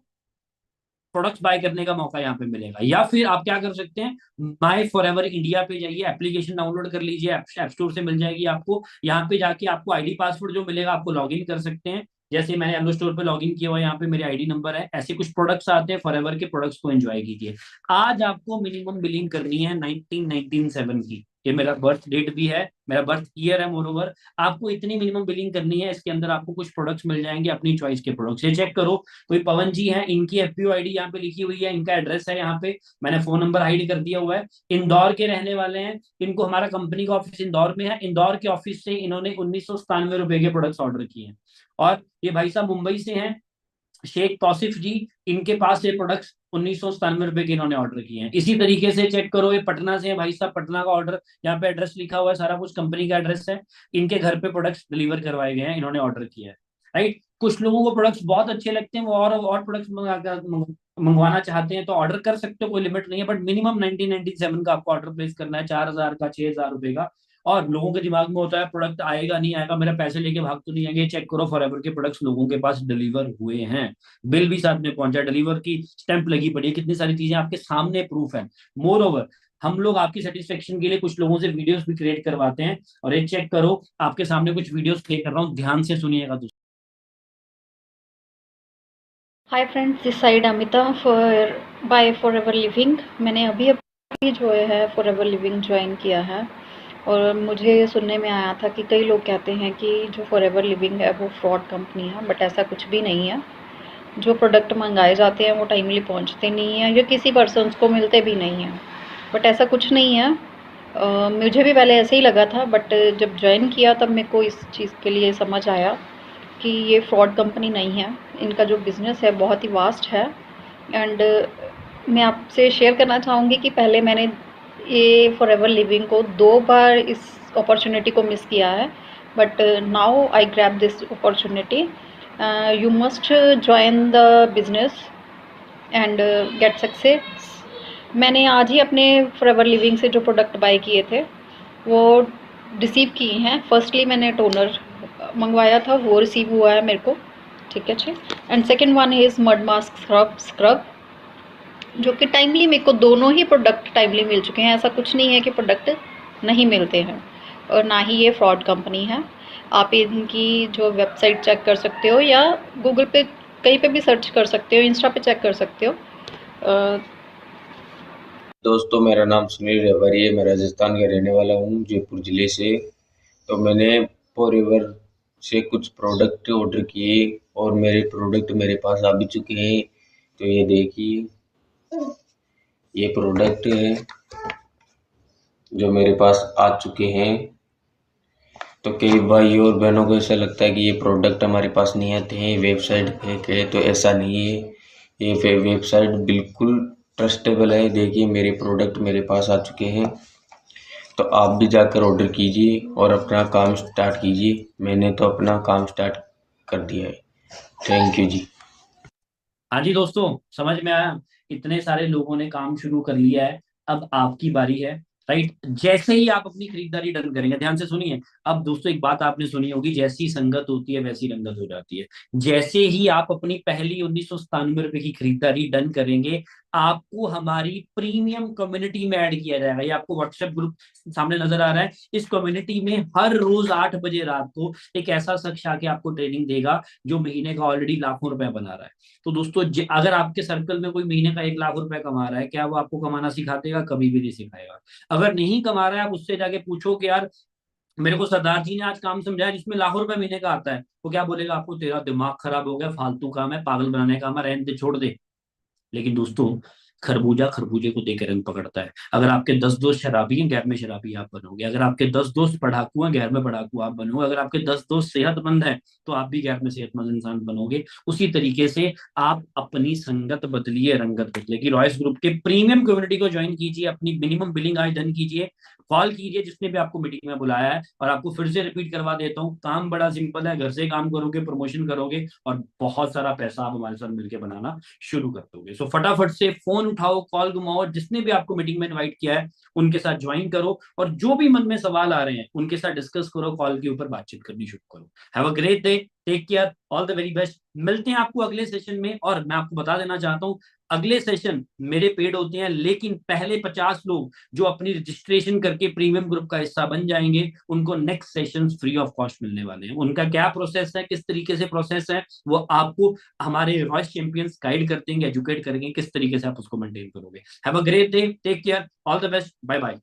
प्रोडक्ट्स बाय करने का मौका यहाँ पे मिलेगा। या फिर आप क्या कर सकते हैं, माई फॉर एवर इंडिया पे जाइए, एप्लीकेशन डाउनलोड कर लीजिए, ऐप स्टोर से मिल जाएगी आपको। यहाँ पे जाके आपको आईडी पासवर्ड जो मिलेगा, आपको लॉगिन कर सकते हैं। जैसे मैंने एलो स्टोर पे लॉगिन किया हुआ है, यहाँ पे मेरी आईडी नंबर है, ऐसे कुछ प्रोडक्ट्स आते हैं, फॉरएवर के प्रोडक्ट्स को एंजॉय कीजिए। आज आपको मिनिमम बिलिंग करनी है 1997 की, ये मेरा बर्थ डेट भी है, मेरा बर्थ ईयर है, मोर, आपको इतनी मिनिमम बिलिंग करनी है। इसके अंदर आपको कुछ प्रोडक्ट्स मिल जाएंगे अपनी चॉइस के प्रोडक्ट्स, ये चेक करो। कोई पवन जी हैं, इनकी एफपीओ आईडी यहाँ पे लिखी हुई है, इनका एड्रेस है यहाँ पे, मैंने फोन नंबर हाइड कर दिया हुआ है। इंदौर के रहने वाले हैं, इनको हमारा कंपनी का ऑफिस इंदौर में है, इंदौर के ऑफिस से इन्होंने ₹1997 के प्रोडक्ट्स ऑर्डर किए हैं। और ये भाई साहब मुंबई से हैं, शेख तौसिफ जी, इनके पास ये प्रोडक्ट्स ₹1997 के इन्होंने ऑर्डर किए हैं। इसी तरीके से चेक करो, ये पटना से है भाई साहब, पटना का ऑर्डर, यहाँ पे एड्रेस लिखा हुआ है, सारा कुछ कंपनी का एड्रेस है, इनके घर पे प्रोडक्ट्स डिलीवर करवाए गए हैं, इन्होंने ऑर्डर किया है। राइट, कुछ लोगों को प्रोडक्ट्स बहुत अच्छे लगते हैं, वो और प्रोडक्ट्स मंगवाना चाहते हैं तो ऑर्डर कर सकते हो, कोई लिमिट नहीं है, बट मिनिमम 1997 का आपको ऑर्डर प्लेस करना है, 4,000 का, ₹6,000 का। और लोगों के दिमाग में होता है प्रोडक्ट आएगा नहीं आएगा, मेरा पैसे लेके भाग तो नहीं आएंगे। चेक करो, फॉरएवर के प्रोडक्ट्स लोगों के पास डिलीवर हुए हैं, बिल भी साथ में पहुंचा, डिलीवर की स्टैंप लगी पड़ी है, कितनी सारी चीजें आपके सामने प्रूफ है। मोर ओवर, हम लोग आपकी सेटिस्फेक्शन के लिए कुछ लोगों से वीडियोस भी क्रिएट करवाते हैं, और ये चेक करो, आपके सामने कुछ वीडियोस प्ले कर रहा हूँ, ध्यान से सुनिएगा दोस्तों। Hi friends, this side Amita for bye for ever living. मैंने अभी अभी जो है फॉर एवर लिविंग ज्वाइन किया है, और मुझे सुनने में आया था कि कई लोग कहते हैं कि जो फॉर एवर लिविंग है वो फ्रॉड कंपनी है, बट ऐसा कुछ भी नहीं है। जो प्रोडक्ट मंगाए जाते हैं वो टाइमली पहुंचते नहीं हैं, या किसी पर्सन्स को मिलते भी नहीं हैं, बट ऐसा कुछ नहीं है। मुझे भी पहले ऐसे ही लगा था, बट जब ज्वाइन किया तब मेरे को इस चीज़ के लिए समझ आया कि ये फ्रॉड कंपनी नहीं है। इनका जो बिज़नेस है बहुत ही वास्ट है। एंड मैं आपसे शेयर करना चाहूँगी कि पहले मैंने ये फॉर एवर लिविंग को 2 बार इस अपॉर्चुनिटी को मिस किया है, but now I grab this opportunity. You must join the business and get success. मैंने आज ही अपने फॉर एवर लिविंग से जो प्रोडक्ट बाय किए थे वो रिसीव किए हैं। फर्स्टली मैंने टोनर मंगवाया था, वो रिसीव हुआ है मेरे को, ठीक है जी। And second one is mud mask scrub, जो कि टाइमली मेरे को दोनों ही प्रोडक्ट टाइमली मिल चुके हैं। ऐसा कुछ नहीं है कि प्रोडक्ट नहीं मिलते हैं, और ना ही ये फ्रॉड कंपनी है। आप इनकी जो वेबसाइट चेक कर सकते हो, या गूगल पे कहीं पे भी सर्च कर सकते हो, इंस्टा पे चेक कर सकते हो। दोस्तों, मेरा नाम सुनील रेवारी है, मैं राजस्थान का रहने वाला हूँ, जयपुर ज़िले से। तो मैंने फॉरएवर से कुछ प्रोडक्ट ऑर्डर किए और मेरे प्रोडक्ट मेरे पास आ भी चुके हैं। तो ये देखिए, ये प्रोडक्ट है जो मेरे पास आ चुके हैं। तो कई भाई और बहनों को ऐसा लगता है कि ये प्रोडक्ट हमारे पास नहीं आते हैं, वेबसाइट फेक है। तो ऐसा नहीं है, ये वेबसाइट बिल्कुल ट्रस्टेबल है। देखिए, मेरे प्रोडक्ट मेरे पास आ चुके हैं। तो आप भी जाकर ऑर्डर कीजिए और अपना काम स्टार्ट कीजिए। मैंने तो अपना काम स्टार्ट कर दिया है। थैंक यू जी। हाँ जी दोस्तों, समझ में आया। इतने सारे लोगों ने काम शुरू कर लिया है, अब आपकी बारी है। राइट, जैसे ही आप अपनी खरीदारी डन करेंगे, ध्यान से सुनिए। अब दोस्तों एक बात आपने सुनी होगी, जैसी संगत होती है वैसी रंगत हो जाती है। जैसे ही आप अपनी पहली 1997 रुपए की खरीदारी डन करेंगे, आपको हमारी प्रीमियम कम्युनिटी में ऐड किया जाएगा। ये आपको व्हाट्सएप ग्रुप सामने नजर आ रहा है। इस कम्युनिटी में हर रोज 8 बजे रात को एक ऐसा शख्स आके आपको ट्रेनिंग देगा जो महीने का ऑलरेडी लाखों रुपए बना रहा है। तो दोस्तों, अगर आपके सर्कल में कोई महीने का 1 लाख रुपए कमा रहा है, क्या वो आपको कमाना सिखा देगा? कभी भी नहीं सिखाएगा। अगर नहीं कमा रहा है, आप उससे जाके पूछो कि यार मेरे को सरदार जी ने आज काम समझाया जिसमें लाखों रुपए महीने का आता है, वो क्या बोलेगा आपको? तेरा दिमाग खराब हो गया, फालतू काम है, पागल बनाने का काम है, रहने दे, छोड़ दे। लेकिन दोस्तों, खरबूजा खरबूजे को देकर रंग पकड़ता है। अगर आपके 10 दोस्त शराबी हैं, गैर में शराबी आप बनोगे। अगर आपके 10 दोस्त पढ़ाकू हैं, गैर में पढ़ाकू आप बनोगे। अगर आपके 10 दोस्त सेहतमंद हैं, तो आप भी गैर में सेहतमंद इंसान बनोगे। उसी तरीके से आप अपनी संगत बदलिए, रंगत बदलेगी। रॉयस ग्रुप के प्रीमियम कम्युनिटी को ज्वाइन कीजिए, अपनी मिनिमम बिलिंग आज डन कीजिए, कॉल कीजिए जिसने भी आपको मीटिंग में बुलाया है। और आपको फिर से रिपीट करवा देता हूँ, काम बड़ा सिंपल है। घर से काम करोगे, प्रमोशन करोगे और बहुत सारा पैसा आप हमारे साथ मिलकर बनाना शुरू कर दोगे। सो फटाफट से फोन उठाओ, कॉल घुमाओ, जिसने भी आपको मीटिंग में इनवाइट किया है उनके साथ ज्वाइन करो, और जो भी मन में सवाल आ रहे हैं उनके साथ डिस्कस करो, कॉल के ऊपर बातचीत करनी शुरू करो। Have a great day, take care, all the very best. मिलते हैं आपको अगले सेशन में। और मैं आपको बता देना चाहता हूं, अगले सेशन मेरे पेड होते हैं, लेकिन पहले 50 लोग जो अपनी रजिस्ट्रेशन करके प्रीमियम ग्रुप का हिस्सा बन जाएंगे, उनको next session free of cost मिलने वाले हैं। उनका क्या प्रोसेस है, किस तरीके से प्रोसेस है, वो आपको हमारे रॉयस चैंपियंस गाइड कर देंगे, एजुकेट करेंगे किस तरीके से आप उसको मेंटेन करोगे। Have a great day, take care, all the best, bye bye.